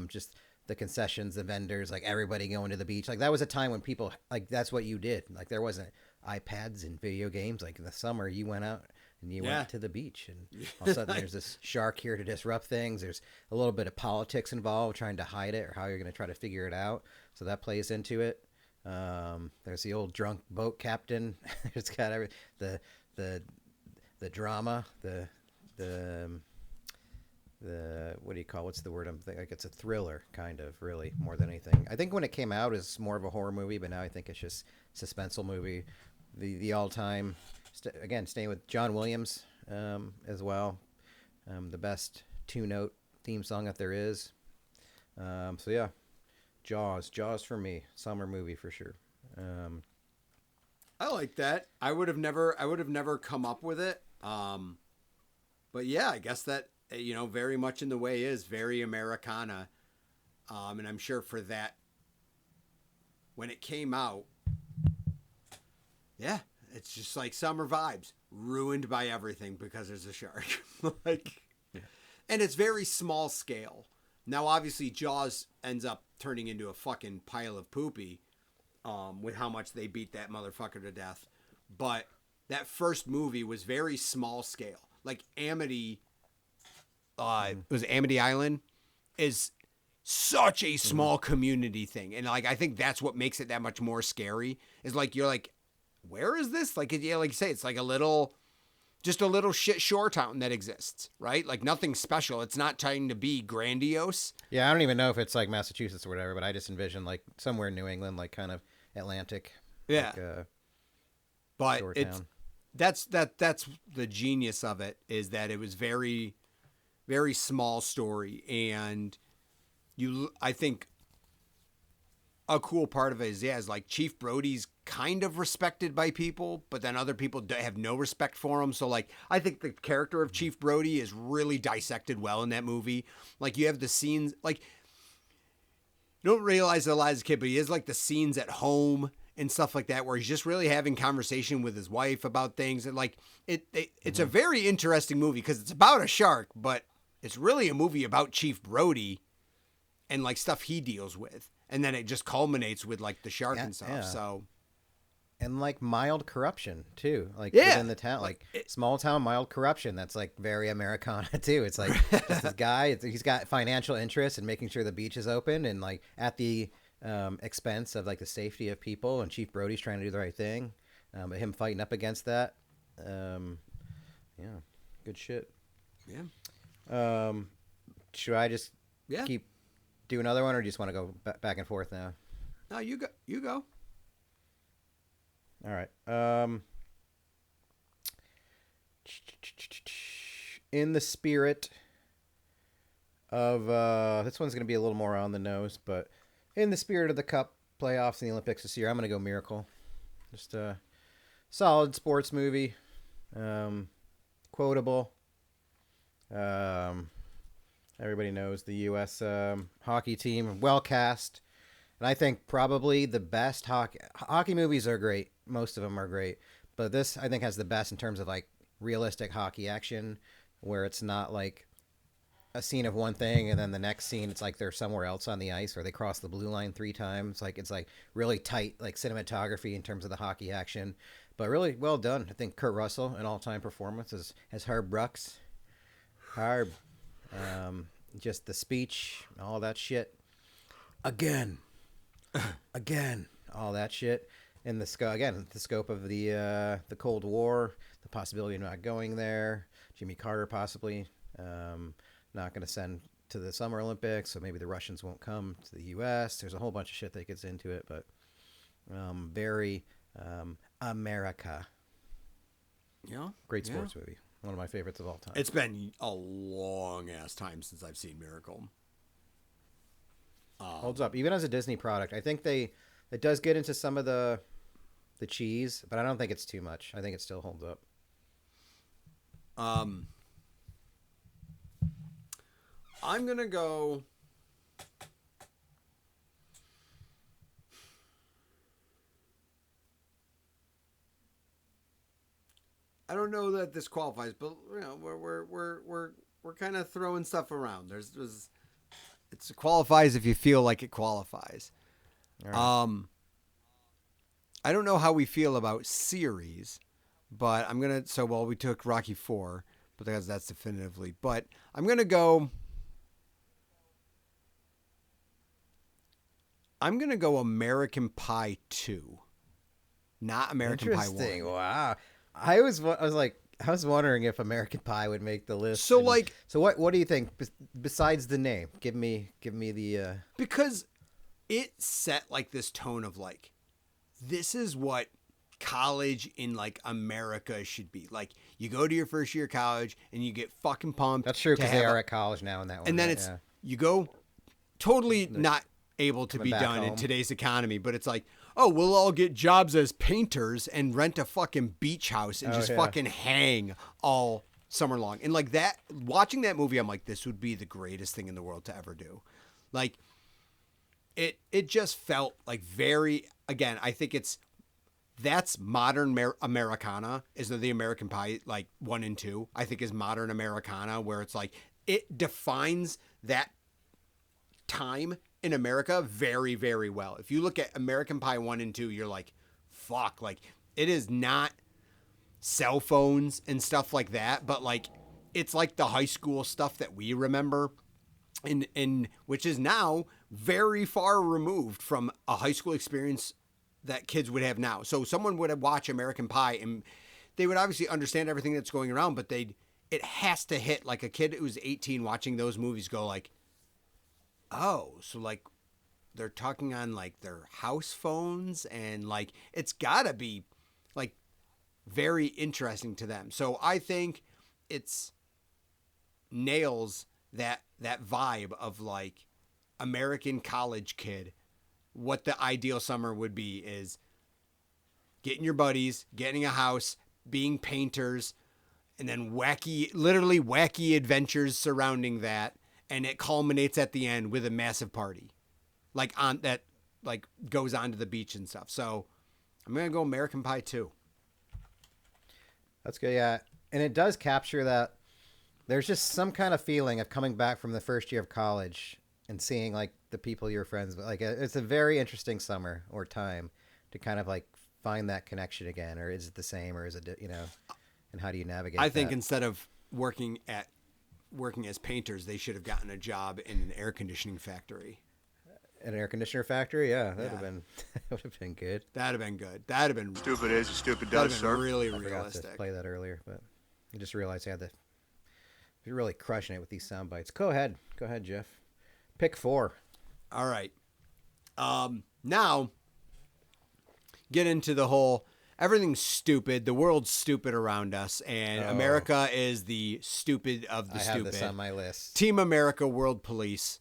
[SPEAKER 1] Just the concessions, the vendors, like everybody going to the beach. Like that was a time when people like that's what you did. Like there wasn't iPads and video games. Like in the summer, you went out and you
[SPEAKER 2] Yeah.
[SPEAKER 1] went to the beach, and all of a sudden there's this shark here to disrupt things. There's a little bit of politics involved, trying to hide it or how you're going to try to figure it out. So that plays into it. There's the old drunk boat captain. It's got the drama, the what do you call, what's the word I'm thinking? Like it's a thriller kind of, really, more than anything. I think when it came out it was more of a horror movie, but now I think it's just suspenseful movie. The all-time, again, staying with John Williams as well, the best two-note theme song that there is. So yeah, Jaws for me, summer movie for sure.
[SPEAKER 2] I like that. I would have never come up with it. But yeah, I guess that, very much in the way is very Americana. And I'm sure for that, when it came out, yeah, it's just like summer vibes, ruined by everything because there's a shark. And it's very small scale. Now, obviously, Jaws ends up turning into a fucking pile of poopy, with how much they beat that motherfucker to death. But that first movie was very small scale. Like Amity, it was Amity Island, is such a small community thing. And like, I think that's what makes it that much more scary is like, you're like, where is this? Like, yeah, like you say, it's like just a little shit shore town that exists, right? Like nothing special. It's not trying to be grandiose.
[SPEAKER 1] Yeah, I don't even know if it's like Massachusetts or whatever, but I just envision like somewhere in New England, like kind of Atlantic.
[SPEAKER 2] Yeah.
[SPEAKER 1] Like,
[SPEAKER 2] But
[SPEAKER 1] shore
[SPEAKER 2] it's,
[SPEAKER 1] town.
[SPEAKER 2] that's the genius of it is that it was very, very small story. And I think a cool part of it is like Chief Brody's kind of respected by people, but then other people have no respect for him. So like, I think the character of Chief Brody is really dissected well in that movie. Like you have the scenes, like you don't realize it a lot as a kid, but he has like the scenes at home and stuff like that, where he's just really having conversation with his wife about things. And like, it's a very interesting movie because it's about a shark, but it's really a movie about Chief Brody and like stuff he deals with. And then it just culminates with like the shark and stuff.
[SPEAKER 1] Yeah.
[SPEAKER 2] So,
[SPEAKER 1] And like mild corruption too, like
[SPEAKER 2] Yeah.
[SPEAKER 1] within the town, like small town mild corruption. That's like very Americana too. It's like just this guy. He's got financial interest in making sure the beach is open, and like at the expense of like the safety of people. And Chief Brody's trying to do the right thing, but him fighting up against that. Yeah, good shit.
[SPEAKER 2] yeah.
[SPEAKER 1] Should I just
[SPEAKER 2] Yeah.
[SPEAKER 1] keep do another one, or do you just want to go back and forth now?
[SPEAKER 2] No, you go. You go.
[SPEAKER 1] All right. In the spirit of this one's going to be a little more on the nose, but in the spirit of the Cup playoffs and the Olympics this year, I'm going to go Miracle. Just a solid sports movie, quotable. Everybody knows the U.S. Hockey team, well cast. And I think probably the best hockey movies are great. Most of them are great. But this, I think, has the best in terms of like realistic hockey action, where it's not like a scene of one thing and then the next scene it's like they're somewhere else on the ice, or they cross the blue line 3 times. Like it's like really tight, like cinematography in terms of the hockey action, but really well done. I think Kurt Russell, an all-time performance, as Herb Brooks. Just the speech, all that shit. Again, all that shit. And the scope of the Cold War, the possibility of not going there. Jimmy Carter possibly not going to send to the Summer Olympics, so maybe the Russians won't come to the U.S. There's a whole bunch of shit that gets into it, but very America.
[SPEAKER 2] Yeah.
[SPEAKER 1] Great sports movie. One of my favorites of all time.
[SPEAKER 2] It's been a long ass time since I've seen Miracle.
[SPEAKER 1] Holds up, even as a Disney product. I think it does get into some of the cheese, but I don't think it's too much. I think it still holds up.
[SPEAKER 2] I'm gonna go. I don't know that this qualifies, but you know, we're kind of throwing stuff around. It qualifies if you feel like it qualifies.
[SPEAKER 1] All right.
[SPEAKER 2] I don't know how we feel about series, but I'm gonna. So we took Rocky 4, but that's definitively. But I'm gonna go. I'm gonna go American Pie 2, not American Pie 1.
[SPEAKER 1] Interesting. Wow. I was wondering if American Pie would make the list.
[SPEAKER 2] So
[SPEAKER 1] what do you think besides the name? Give me the
[SPEAKER 2] because it set like this tone of like, this is what college in like America should be. Like you go to your first year of college and you get fucking pumped.
[SPEAKER 1] That's true, because they are at college now in that one.
[SPEAKER 2] And then
[SPEAKER 1] right?
[SPEAKER 2] you go totally not able to be done in today's economy, but it's like, oh, we'll all get jobs as painters and rent a fucking beach house and fucking hang all summer long. And like that, watching that movie, I'm like, this would be the greatest thing in the world to ever do. Like it just felt like very, again, I think that's modern Americana, is the American Pie, like 1 and 2, I think is modern Americana, where it's like, it defines that time in America very, very well. If you look at American Pie 1 and 2, you're like, fuck, like it is not cell phones and stuff like that, but like it's like the high school stuff that we remember. in which is now very far removed from a high school experience that kids would have now. So someone would watch American Pie and they would obviously understand everything that's going around, but it has to hit like a kid who's 18 watching those movies go like, oh, so like they're talking on like their house phones and like it's gotta be like very interesting to them. So I think it's nails that vibe of like American college kid. What the ideal summer would be is getting your buddies, getting a house, being painters, and then literally wacky adventures surrounding that. And it culminates at the end with a massive party, like on that, like goes on to the beach and stuff. So I'm going to go American Pie 2.
[SPEAKER 1] That's good. Yeah. And it does capture that there's just some kind of feeling of coming back from the first year of college and seeing like the people you're friends with. Like it's a very interesting summer or time to kind of like find that connection again. Or is it the same, or is it, and how do you navigate
[SPEAKER 2] I think
[SPEAKER 1] that?
[SPEAKER 2] instead of working as painters, they should have gotten a job in an air conditioning factory.
[SPEAKER 1] An air conditioner factory? Yeah, that would have been good.
[SPEAKER 2] That'd have been good. That'd have been
[SPEAKER 5] Stupid is, stupid
[SPEAKER 2] that'd
[SPEAKER 5] does,
[SPEAKER 2] have been
[SPEAKER 5] sir.
[SPEAKER 2] really
[SPEAKER 1] I forgot to
[SPEAKER 2] realistic.
[SPEAKER 1] play that earlier, but I just realized you're really crushing it with these sound bites. Go ahead, Jeff. Pick 4.
[SPEAKER 2] All right. Now get into the whole everything's stupid. The world's stupid around us, and America is the stupid of the
[SPEAKER 1] I
[SPEAKER 2] stupid.
[SPEAKER 1] have this on my list.
[SPEAKER 2] Team America, World Police.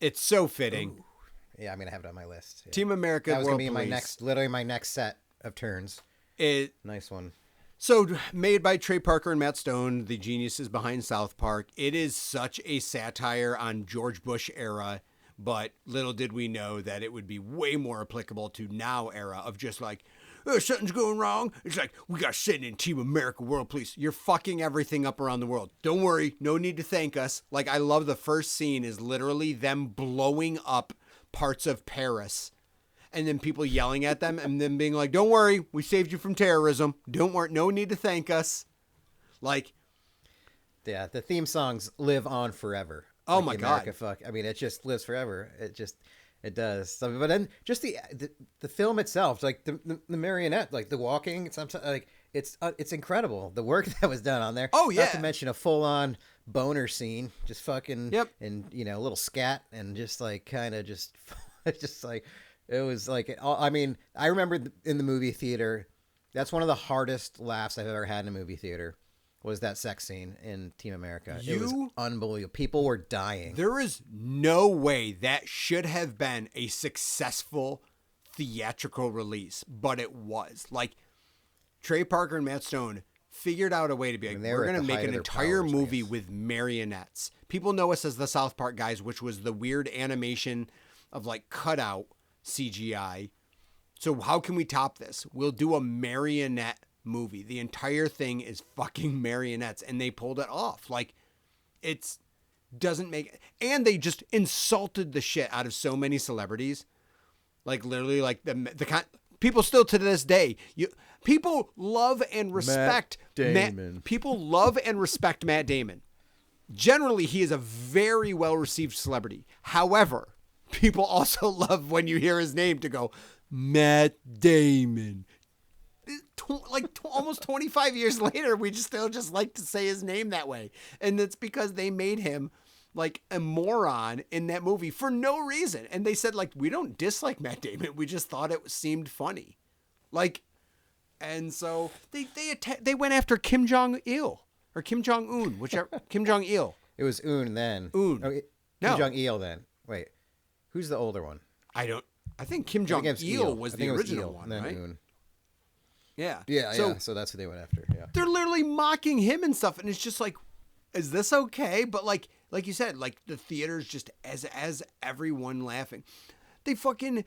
[SPEAKER 2] It's so fitting.
[SPEAKER 1] Ooh. Yeah, I'm gonna have it on my list. Yeah.
[SPEAKER 2] Team America,
[SPEAKER 1] That was
[SPEAKER 2] World
[SPEAKER 1] gonna be
[SPEAKER 2] Police.
[SPEAKER 1] literally my next set of turns. Nice one.
[SPEAKER 2] So made by Trey Parker and Matt Stone, the geniuses behind South Park. It is such a satire on George Bush era, but little did we know that it would be way more applicable to now era of just like, oh, something's going wrong. It's like, we got to send in Team America, World Police. You're fucking everything up around the world. Don't worry. No need to thank us. Like, I love the first scene is literally them blowing up parts of Paris. And then people yelling at them and then being like, don't worry, we saved you from terrorism. Don't worry, no need to thank us. Like,
[SPEAKER 1] yeah, the theme songs live on forever.
[SPEAKER 2] Oh
[SPEAKER 1] Like
[SPEAKER 2] my
[SPEAKER 1] America
[SPEAKER 2] God.
[SPEAKER 1] Fuck. I mean, it just lives forever. It does. So, but then just the film itself, like the marionette, like the walking, it's incredible. The work that was done on there.
[SPEAKER 2] Oh, yeah.
[SPEAKER 1] Not to mention a full on boner scene, just fucking,
[SPEAKER 2] Yep.
[SPEAKER 1] and a little scat and just like kind of just like. It was like, I mean, I remember in the movie theater, that's one of the hardest laughs I've ever had in a movie theater, was that sex scene in Team America. It was unbelievable. People were dying.
[SPEAKER 2] There is no way that should have been a successful theatrical release, but it was. Like, Trey Parker and Matt Stone figured out a way to be like,
[SPEAKER 1] they
[SPEAKER 2] we're
[SPEAKER 1] were at
[SPEAKER 2] going to
[SPEAKER 1] the
[SPEAKER 2] make
[SPEAKER 1] height
[SPEAKER 2] an
[SPEAKER 1] of their
[SPEAKER 2] entire
[SPEAKER 1] powers, I
[SPEAKER 2] movie
[SPEAKER 1] guess.
[SPEAKER 2] with marionettes. People know us as the South Park guys, which was the weird animation of like cutout CGI. So how can we top this? We'll do a marionette movie. The entire thing is fucking marionettes, and they pulled it off. Like, it's doesn't make, and they just insulted the shit out of so many celebrities. Like, literally, like people still to this day, people love and respect people love and respect Matt Damon. Generally, he is a very well received celebrity. However, people also love when you hear his name to go, Matt Damon. Almost 25 years later, we still just like to say his name that way. And it's because they made him like a moron in that movie for no reason. And they said, like, we don't dislike Matt Damon. We just thought it seemed funny. Like, and so they went after Kim Jong-il or Kim Jong-un, whichever, Kim Jong-il.
[SPEAKER 1] It was Un then.
[SPEAKER 2] Un.
[SPEAKER 1] Oh, Kim
[SPEAKER 2] No.
[SPEAKER 1] Jong-il then. Wait, who's the older one?
[SPEAKER 2] I think Kim Jong-il was the original one,
[SPEAKER 1] then
[SPEAKER 2] right?
[SPEAKER 1] Un.
[SPEAKER 2] Yeah.
[SPEAKER 1] Yeah. So that's who they went after. Yeah.
[SPEAKER 2] They're literally mocking him and stuff, and it's just like, is this okay? But like you said, like the theater's just as everyone laughing. They fucking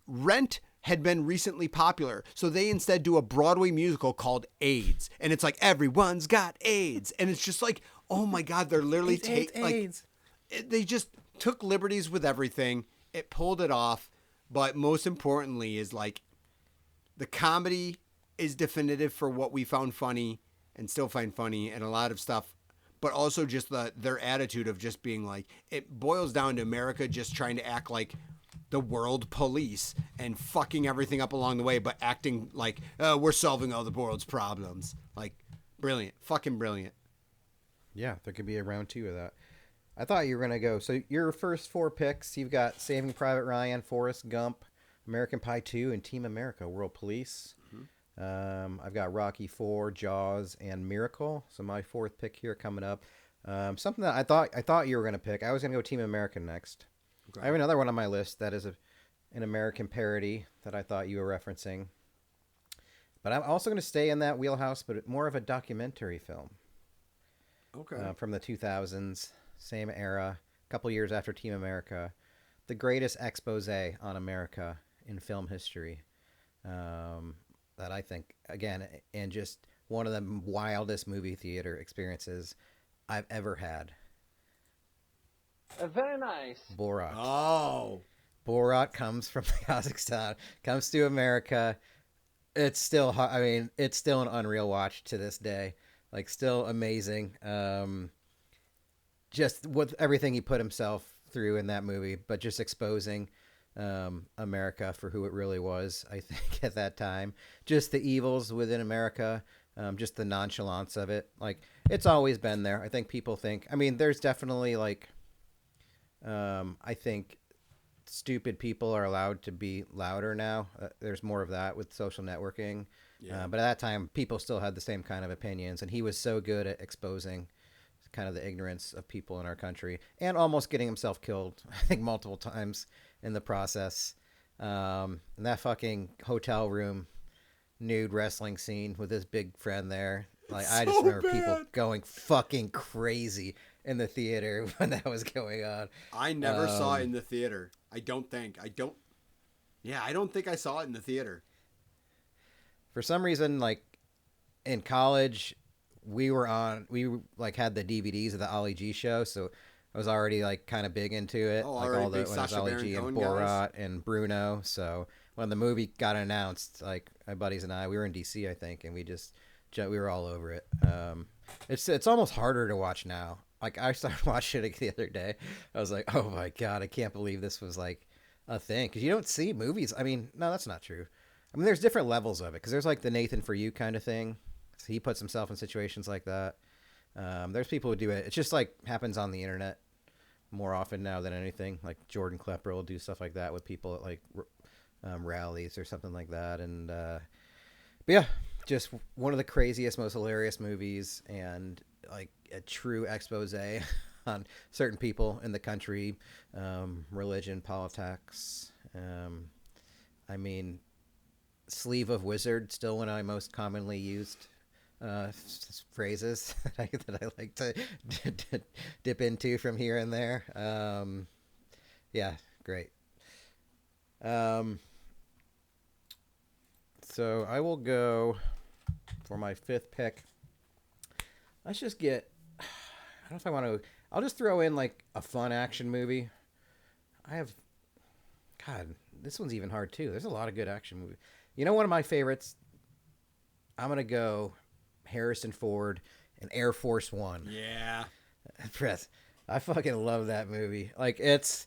[SPEAKER 2] Rent had been recently popular, so they instead do a Broadway musical called AIDS, and it's like everyone's got AIDS, and it's just like, oh my God, they're literally they just took liberties with everything. It pulled it off, but most importantly is like the comedy is definitive for what we found funny and still find funny, and a lot of stuff. but also just their attitude of just being like, it boils down to America just trying to act like the world police and fucking everything up along the way, but acting like we're solving all the world's problems. Like, brilliant, fucking brilliant.
[SPEAKER 1] Yeah, there could be a round 2 of that. I thought you were gonna go. So your first 4 picks, you've got Saving Private Ryan, Forrest Gump, American Pie 2, and Team America: World Police. I've got Rocky IV, Jaws, and Miracle. So my 4th pick here coming up. Something that I thought you were gonna pick. I was gonna go Team America next.
[SPEAKER 2] Okay.
[SPEAKER 1] I have another one on my list that is an American parody that I thought you were referencing. But I'm also going to stay in that wheelhouse, but more of a documentary film.
[SPEAKER 2] Okay.
[SPEAKER 1] From the 2000s, same era, a couple years after Team America. The greatest expose on America in film history. That I think, again, and just one of the wildest movie theater experiences I've ever had.
[SPEAKER 6] Very nice.
[SPEAKER 1] Borat.
[SPEAKER 2] Oh.
[SPEAKER 1] Borat comes from Kazakhstan, comes to America. It's still, I mean, it's still an unreal watch to this day. Like, still amazing. Just with everything he put himself through in that movie, but just exposing America for who it really was, I think, at that time. Just the evils within America, just the nonchalance of it. Like, it's always been there. I think people think, I mean, there's definitely, like, I think stupid people are allowed to be louder now. There's more of that with social networking. Yeah. But at that time, people still had the same kind of opinions, and he was so good at exposing kind of the ignorance of people in our country and almost getting himself killed, I think, multiple times in the process. And that fucking hotel room nude wrestling scene with his big friend there. Like, I just remember people going fucking crazy in the theater when that was going on.
[SPEAKER 2] I never saw it in the theater. I don't think I saw it in the theater.
[SPEAKER 1] For some reason, like, in college, we like had the DVDs of the Ali G show, so I was already like kind of big into it.
[SPEAKER 2] Oh,
[SPEAKER 1] like
[SPEAKER 2] already
[SPEAKER 1] all the
[SPEAKER 2] big
[SPEAKER 1] when it was
[SPEAKER 2] Sacha
[SPEAKER 1] Ali
[SPEAKER 2] Baron
[SPEAKER 1] G and
[SPEAKER 2] Cohen
[SPEAKER 1] Borat
[SPEAKER 2] guys?
[SPEAKER 1] and Bruno. So when the movie got announced, like my buddies and I, we were in DC, I think, and we were all over it. It's almost harder to watch now. Like, I started watching it the other day. I was like, oh my God, I can't believe this was like a thing. Because you don't see movies. I mean, no, that's not true. I mean, there's different levels of it. Because there's like the Nathan For You kind of thing. So he puts himself in situations like that. There's people who do it. It just like happens on the internet more often now than anything. Like Jordan Klepper will do stuff like that with people at like rallies or something like that. And but yeah, just one of the craziest, most hilarious movies, and like a true expose on certain people in the country, religion, politics. I mean, sleeve of wizard, still one of my most commonly used phrases that I like to dip into from here and there. Yeah, great. So I will go for my 5th pick. Let's just get, I don't know if I want to, I'll just throw in like a fun action movie. God, this one's even hard too. There's a lot of good action movies. You know, one of my favorites, I'm going to go Harrison Ford and Air Force One.
[SPEAKER 2] Yeah.
[SPEAKER 1] Press. I fucking love that movie. Like, it's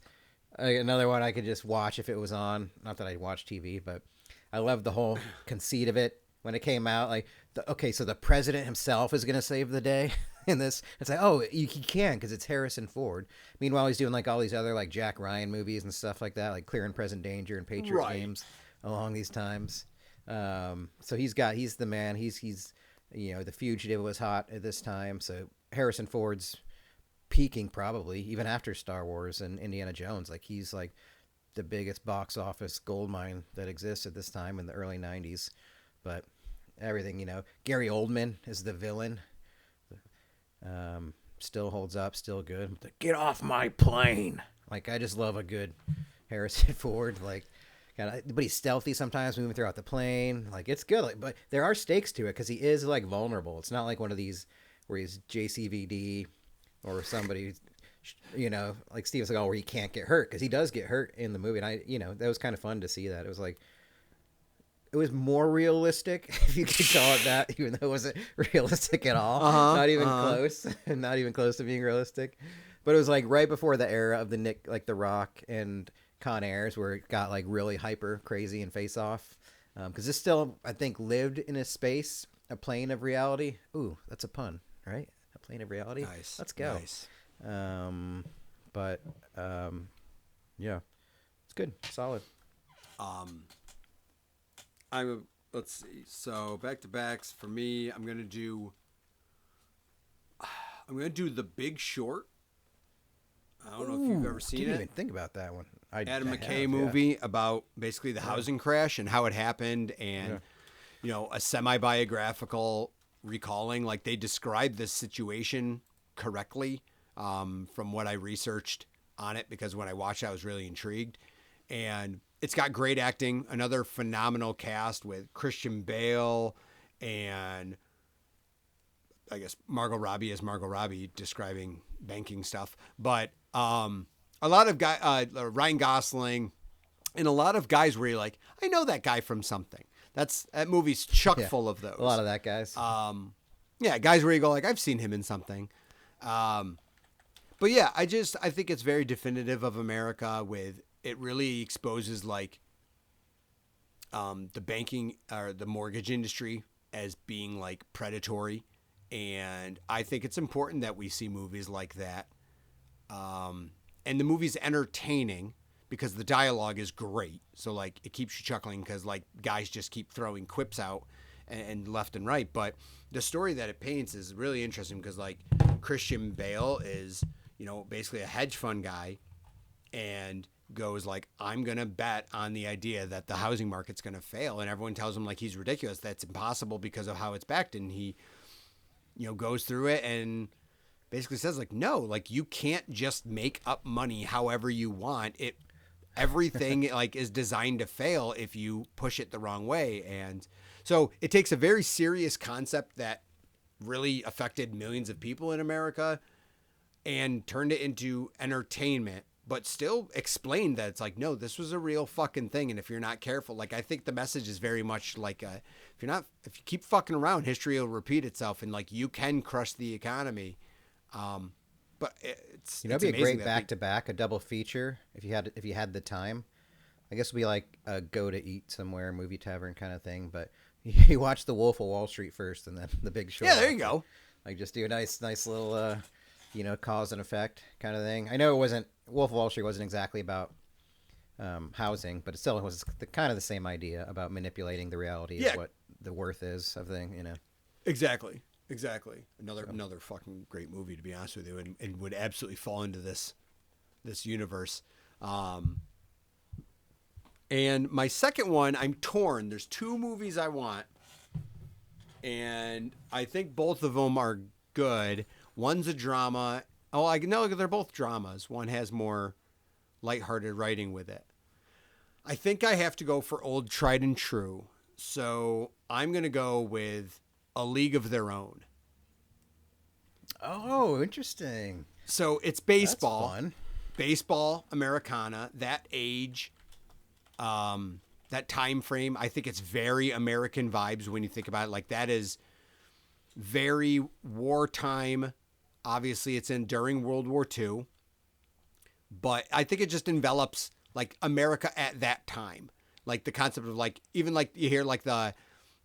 [SPEAKER 1] another one I could just watch if it was on. Not that I watch TV, but I love the whole conceit of it when it came out. Like, so the president himself is going to save the day in this. It's like, oh, he can because it's Harrison Ford. Meanwhile, he's doing like all these other like Jack Ryan movies and stuff like that, like Clear and Present Danger and Patriot Games along these times. So he's the man. He's you know, The Fugitive was hot at this time. So Harrison Ford's peaking probably even after Star Wars and Indiana Jones. Like, he's like the biggest box office goldmine that exists at this time in the early 90s. But everything, you know, Gary Oldman is the villain. Still holds up, still good. Get off my plane. Like, I just love a good Harrison Ford. Like, but he's stealthy sometimes, moving throughout the plane. Like, it's good. Like, but there are stakes to it because he is like vulnerable. It's not like one of these where he's JCVD or somebody, you know, like Steven Seagal, where he can't get hurt, because he does get hurt in the movie. And I, you know, that was kind of fun to see that. It was like, it was more realistic, if you could call it that, even though it wasn't realistic at all. Not even close, not even close to being realistic. But it was like right before the era of the Rock and Con Airs, where it got like really hyper crazy and Face Off. Because this still, I think, lived in a space, a plane of reality. Ooh, that's a pun, right? A plane of reality.
[SPEAKER 2] Nice.
[SPEAKER 1] Let's go.
[SPEAKER 2] Nice.
[SPEAKER 1] Yeah, it's good, solid.
[SPEAKER 2] Let's see. So back to backs for me, I'm gonna do The Big Short. I don't know if you've ever seen
[SPEAKER 1] Didn't
[SPEAKER 2] it.
[SPEAKER 1] even think about that one.
[SPEAKER 2] Adam McKay movie about basically the housing crash and how it happened, and a semi-biographical recalling. Like, they described this situation correctly from what I researched on it, because when I watched it, I was really intrigued. And it's got great acting, another phenomenal cast with Christian Bale and I guess Margot Robbie as Margot Robbie describing banking stuff. But a lot of Ryan Gosling and a lot of guys where you're like, I know that guy from something. That movie's chock full of those.
[SPEAKER 1] A lot of that, guys.
[SPEAKER 2] Guys where you go like, I've seen him in something. But yeah, I think it's very definitive of America. With it really exposes like the banking or the mortgage industry as being like predatory. And I think it's important that we see movies like that. And the movie's entertaining because the dialogue is great. So like it keeps you chuckling because like guys just keep throwing quips out and left and right. But the story that it paints is really interesting because like Christian Bale is, basically a hedge fund guy and goes like, I'm going to bet on the idea that the housing market's going to fail. And everyone tells him like he's ridiculous. That's impossible because of how it's backed. And he, goes through it and basically says like, no, like you can't just make up money however you want. Everything like is designed to fail if you push it the wrong way. And so it takes a very serious concept that really affected millions of people in America and turned it into entertainment, but still explained that it's like, no, this was a real fucking thing. And if you're not careful, like, I think the message is very much like, if you keep fucking around, history will repeat itself and like you can crush the economy. But
[SPEAKER 1] it'd be a great back-to-back, a double feature if you had the time. I guess it'd be like a go to eat somewhere, movie tavern kind of thing. But you watch The Wolf of Wall Street first, and then The Big Short.
[SPEAKER 2] Yeah, there you go.
[SPEAKER 1] Like just do a nice little, cause and effect kind of thing. I know Wolf of Wall Street wasn't exactly about housing, but it still was kind of the same idea about manipulating the reality of what the worth is of thing.
[SPEAKER 2] Exactly. Another fucking great movie, to be honest with you, and would absolutely fall into this universe. And my second one, I'm torn. There's two movies I want, and I think both of them are good. One's a drama. Oh, I know they're both dramas. One has more lighthearted writing with it. I think I have to go for old tried and true. So I'm going to go with A League of Their Own.
[SPEAKER 1] Oh, interesting.
[SPEAKER 2] So it's baseball.
[SPEAKER 1] That's fun.
[SPEAKER 2] Baseball, Americana, that age, that time frame. I think it's very American vibes when you think about it. Like, that is very wartime. Obviously, it's during World War II. But I think it just envelops, like, America at that time. Like, the concept of, like, even, like, you hear, like, the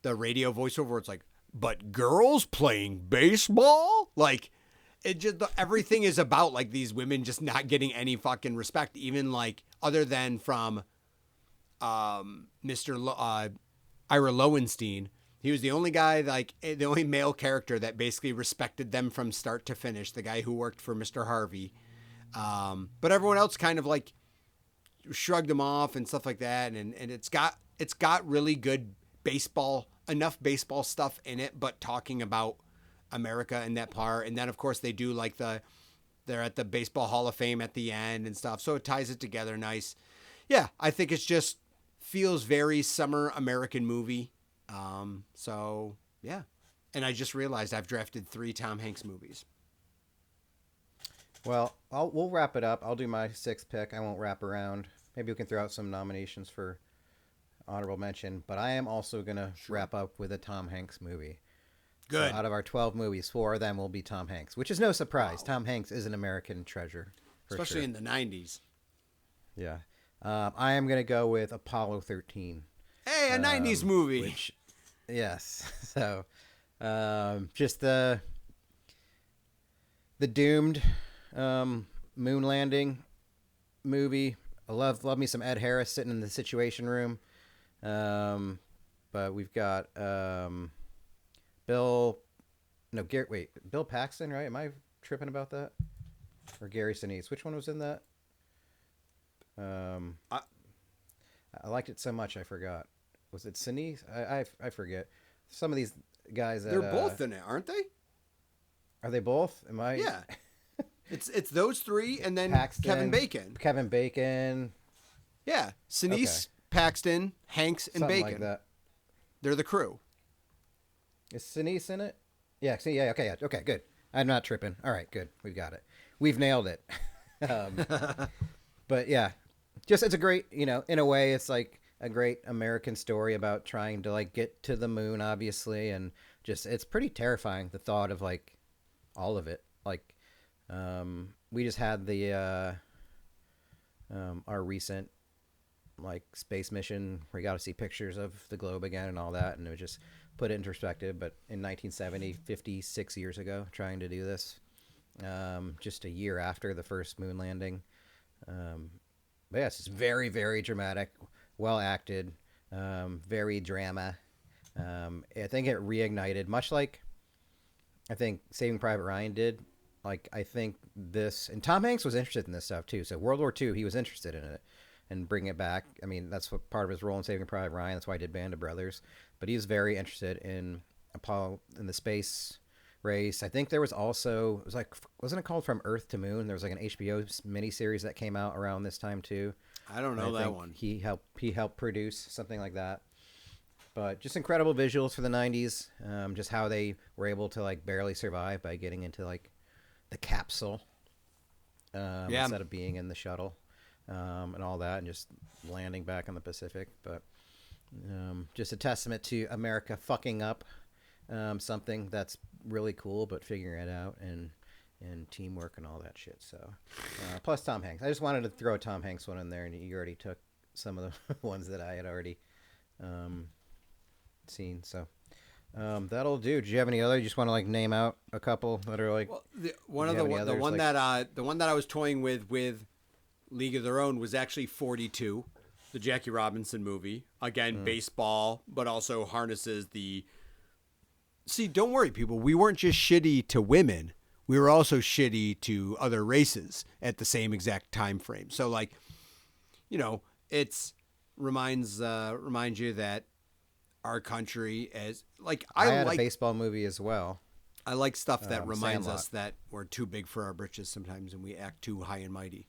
[SPEAKER 2] radio voiceover where it's like, but girls playing baseball? Like, it just, everything is about, like, these women just not getting any fucking respect, even, like, other than from Mr. Ira Lowenstein. He was the only guy, like, the only male character that basically respected them from start to finish, the guy who worked for Mr. Harvey. But everyone else kind of, like, shrugged him off and stuff like that. And it's got really good baseball, enough baseball stuff in it, but talking about America and that part. And then, of course, they do, like, they're at the Baseball Hall of Fame at the end and stuff. So it ties it together nice. Yeah, I think it's just feels very summer American movie. So, yeah. And I just realized I've drafted 3 Tom Hanks movies.
[SPEAKER 1] Well, we'll wrap it up. I'll do my 6th pick. I won't wrap around. Maybe we can throw out some nominations for honorable mention, but I am also gonna wrap up with a Tom Hanks movie.
[SPEAKER 2] Good.
[SPEAKER 1] So out of our 12 movies, 4 of them will be Tom Hanks, which is no surprise. Wow. Tom Hanks is an American treasure,
[SPEAKER 2] especially in the 90s.
[SPEAKER 1] Yeah. I am gonna go with Apollo 13.
[SPEAKER 2] Hey, a 90s movie.
[SPEAKER 1] Which, yes. So, just the doomed moon landing movie. I love me some Ed Harris sitting in the Situation Room. But we've got Bill Paxton, right? Am I tripping about that? Or Gary Sinise? Which one was in that? I liked it so much I forgot. Was it Sinise? I forget. Some of these guys that
[SPEAKER 2] they're both in it, aren't they?
[SPEAKER 1] Are they both? Am I?
[SPEAKER 2] Yeah. It's those three and then
[SPEAKER 1] Paxton,
[SPEAKER 2] Kevin Bacon. Yeah. Sinise, okay. Paxton, Hanks, and
[SPEAKER 1] Something
[SPEAKER 2] Bacon.
[SPEAKER 1] Like that.
[SPEAKER 2] They're the crew.
[SPEAKER 1] Is Sinise in it? Yeah. See, yeah. Okay. Yeah, okay. Good. I'm not tripping. All right. Good. We've got it. We've nailed it. But yeah, just it's a great. In a way, it's like a great American story about trying to like get to the moon, obviously, and just it's pretty terrifying the thought of like all of it. Like, we just had the our recent like space mission where you got to see pictures of the globe again and all that, and it was just put it in perspective. But in 1970, 56 years ago, trying to do this, just a year after the first moon landing. But yes, it's very, very dramatic, well acted, very drama. I think it reignited, much like I think Saving Private Ryan did. Like, I think this, and Tom Hanks was interested in this stuff too. So World War II, he was interested in it and bring it back. I mean, that's what part of his role in Saving Private Ryan. That's why he did Band of Brothers. But he was very interested in Apollo, in the space race. I think there was also, it was like, wasn't it called From Earth to Moon? There was like an HBO miniseries that came out around this time too.
[SPEAKER 2] I don't know that one.
[SPEAKER 1] He helped produce something like that. But just incredible visuals for the 90s. Just how they were able to like barely survive by getting into like the capsule instead of being in the shuttle and all that, and just landing back on the Pacific. But just a testament to America fucking up something that's really cool, but figuring it out and teamwork and all that shit. So plus Tom Hanks. I just wanted to throw a Tom Hanks one in there, and you already took some of the ones that I had already seen. So that'll do. Do you have any other? You just want to like name out a couple that are like
[SPEAKER 2] the one that I was toying with League of Their Own was actually 42, the Jackie Robinson movie. Again, baseball, but also harnesses the. See, don't worry, people. We weren't just shitty to women. We were also shitty to other races at the same exact time frame. So, like, it's reminds you that our country as like
[SPEAKER 1] I had a baseball movie as well.
[SPEAKER 2] I like stuff that reminds us that we're too big for our britches sometimes, and we act too high and mighty.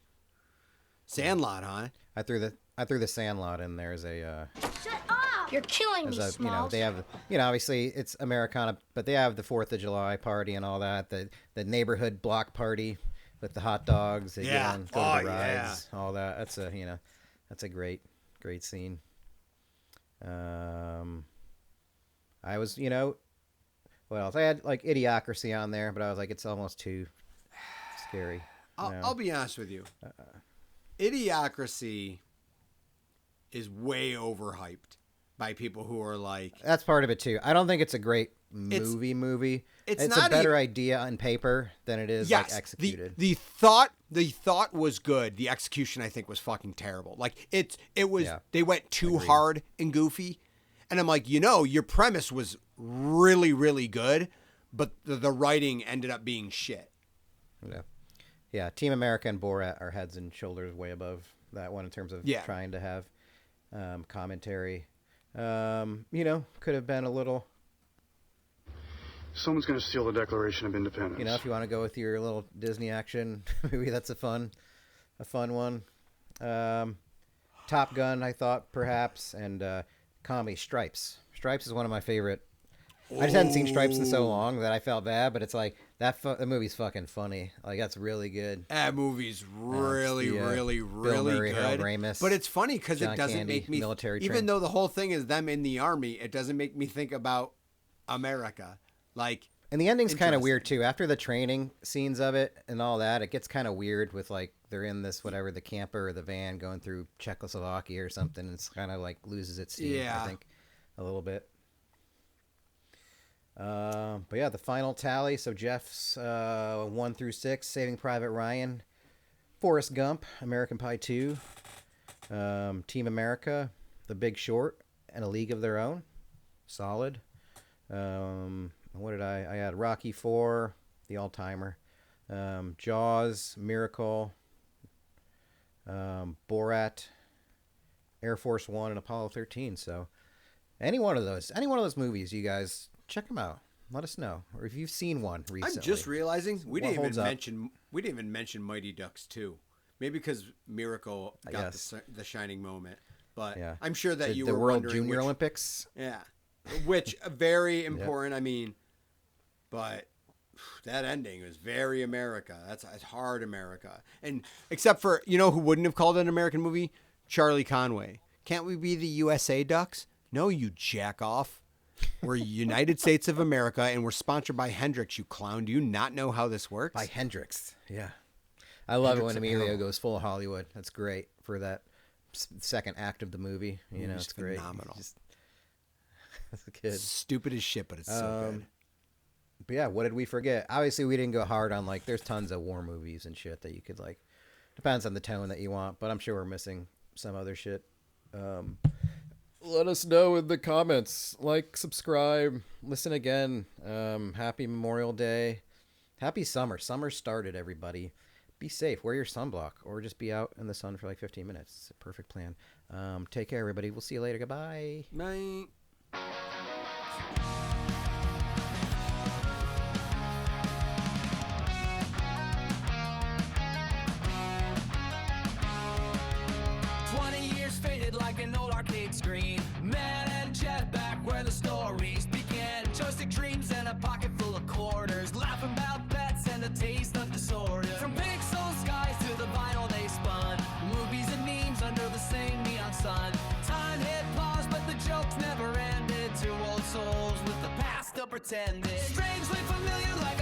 [SPEAKER 2] Sandlot, huh?
[SPEAKER 1] I threw the Sandlot in there as a.
[SPEAKER 6] Shut up! You're killing me, Smalls.
[SPEAKER 1] They have, obviously it's Americana, but they have the 4th of July party and all that. The neighborhood block party with the hot dogs. They get on, go to the rides, all that. That's a great scene. I was, what else? I had like Idiocracy on there, but I was like, it's almost too scary.
[SPEAKER 2] I'll be honest with you. Idiocracy is way overhyped by people who are like.
[SPEAKER 1] That's part of it too. I don't think it's a great movie. It's not a better idea on paper than it is like executed.
[SPEAKER 2] The thought was good. The execution, I think, was fucking terrible. Like it was. Yeah, they went too hard and goofy, and I'm like, your premise was really, really good, but the writing ended up being shit.
[SPEAKER 1] Yeah, Team America and Borat are heads and shoulders way above that one in terms of trying to have commentary. Could have been a little.
[SPEAKER 7] Someone's going to steal the Declaration of Independence.
[SPEAKER 1] If you want to go with your little Disney action, maybe that's a fun one. Top Gun, I thought perhaps, and comedy Stripes. Stripes is one of my favorite I just hadn't seen Stripes in so long that I felt bad, but it's like that movie's fucking funny. Like that's really good.
[SPEAKER 2] That movie's really
[SPEAKER 1] Bill Murray,
[SPEAKER 2] good.
[SPEAKER 1] Harold Ramis,
[SPEAKER 2] but it's funny because it
[SPEAKER 1] John
[SPEAKER 2] doesn't
[SPEAKER 1] Candy,
[SPEAKER 2] make me,
[SPEAKER 1] military
[SPEAKER 2] even
[SPEAKER 1] trained.
[SPEAKER 2] though the whole thing is them in the army, it doesn't make me think about America. Like,
[SPEAKER 1] and the ending's kind of
[SPEAKER 2] interesting.
[SPEAKER 1] weird too. After the training scenes of it and all that, it gets kind of weird with like they're in this whatever the camper or the van going through Czechoslovakia or something. It's kind of like loses its steam.
[SPEAKER 2] Yeah.
[SPEAKER 1] I think a little bit. But yeah, the final tally. So Jeff's 1 through 6, Saving Private Ryan, Forrest Gump, American Pie 2, Team America, The Big Short, and A League of Their Own. Solid. What did I had Rocky 4, The All Timer, Jaws, Miracle, Borat, Air Force One, and Apollo 13. So any one of those movies, you guys check them out. Let us know, or if you've seen one recently.
[SPEAKER 2] I'm just realizing we
[SPEAKER 1] What
[SPEAKER 2] didn't
[SPEAKER 1] holds
[SPEAKER 2] even
[SPEAKER 1] up?
[SPEAKER 2] mention Mighty Ducks 2. Maybe because Miracle got the shining moment, but
[SPEAKER 1] Yeah.
[SPEAKER 2] I'm sure that you
[SPEAKER 1] the
[SPEAKER 2] were
[SPEAKER 1] World
[SPEAKER 2] wondering
[SPEAKER 1] Junior
[SPEAKER 2] which,
[SPEAKER 1] Olympics.
[SPEAKER 2] Yeah, which very important. I mean, but that ending was very America. That's hard America, and except for who wouldn't have called it an American movie? Charlie Conway. Can't we be the USA Ducks? No, you jack off. We're United States of America, and we're sponsored by Hendrix, you clown. Do you not know how this works?
[SPEAKER 1] By Hendrix. Yeah. I love
[SPEAKER 2] Hendrix
[SPEAKER 1] it when Emilio
[SPEAKER 2] Apparel.
[SPEAKER 1] goes full Hollywood. That's great for that second act of the movie.
[SPEAKER 2] It's
[SPEAKER 1] it's great.
[SPEAKER 2] phenomenal.
[SPEAKER 1] That's a kid.
[SPEAKER 2] Stupid as shit, but it's so good.
[SPEAKER 1] But yeah, what did we forget? Obviously, we didn't go hard on, like, there's tons of war movies and shit that you could, like, depends on the tone that you want, but I'm sure we're missing some other shit. Let us know in the comments. Like, subscribe, listen again. Happy Memorial Day. Happy summer. Summer started, everybody. Be safe. Wear your sunblock or just be out in the sun for like 15 minutes. It's a perfect plan. Take care, everybody. We'll see you later. Goodbye.
[SPEAKER 2] Night.
[SPEAKER 3] Like an old arcade screen. Man and jet back where the stories began. Joystick dreams and a pocket full of quarters. Laughing about pets and a taste of disorder. From pixel skies to the vinyl they spun. Movies and memes under the same neon sun. Time hit pause but the jokes never ended. Two old souls with the past still pretended. Strangely familiar like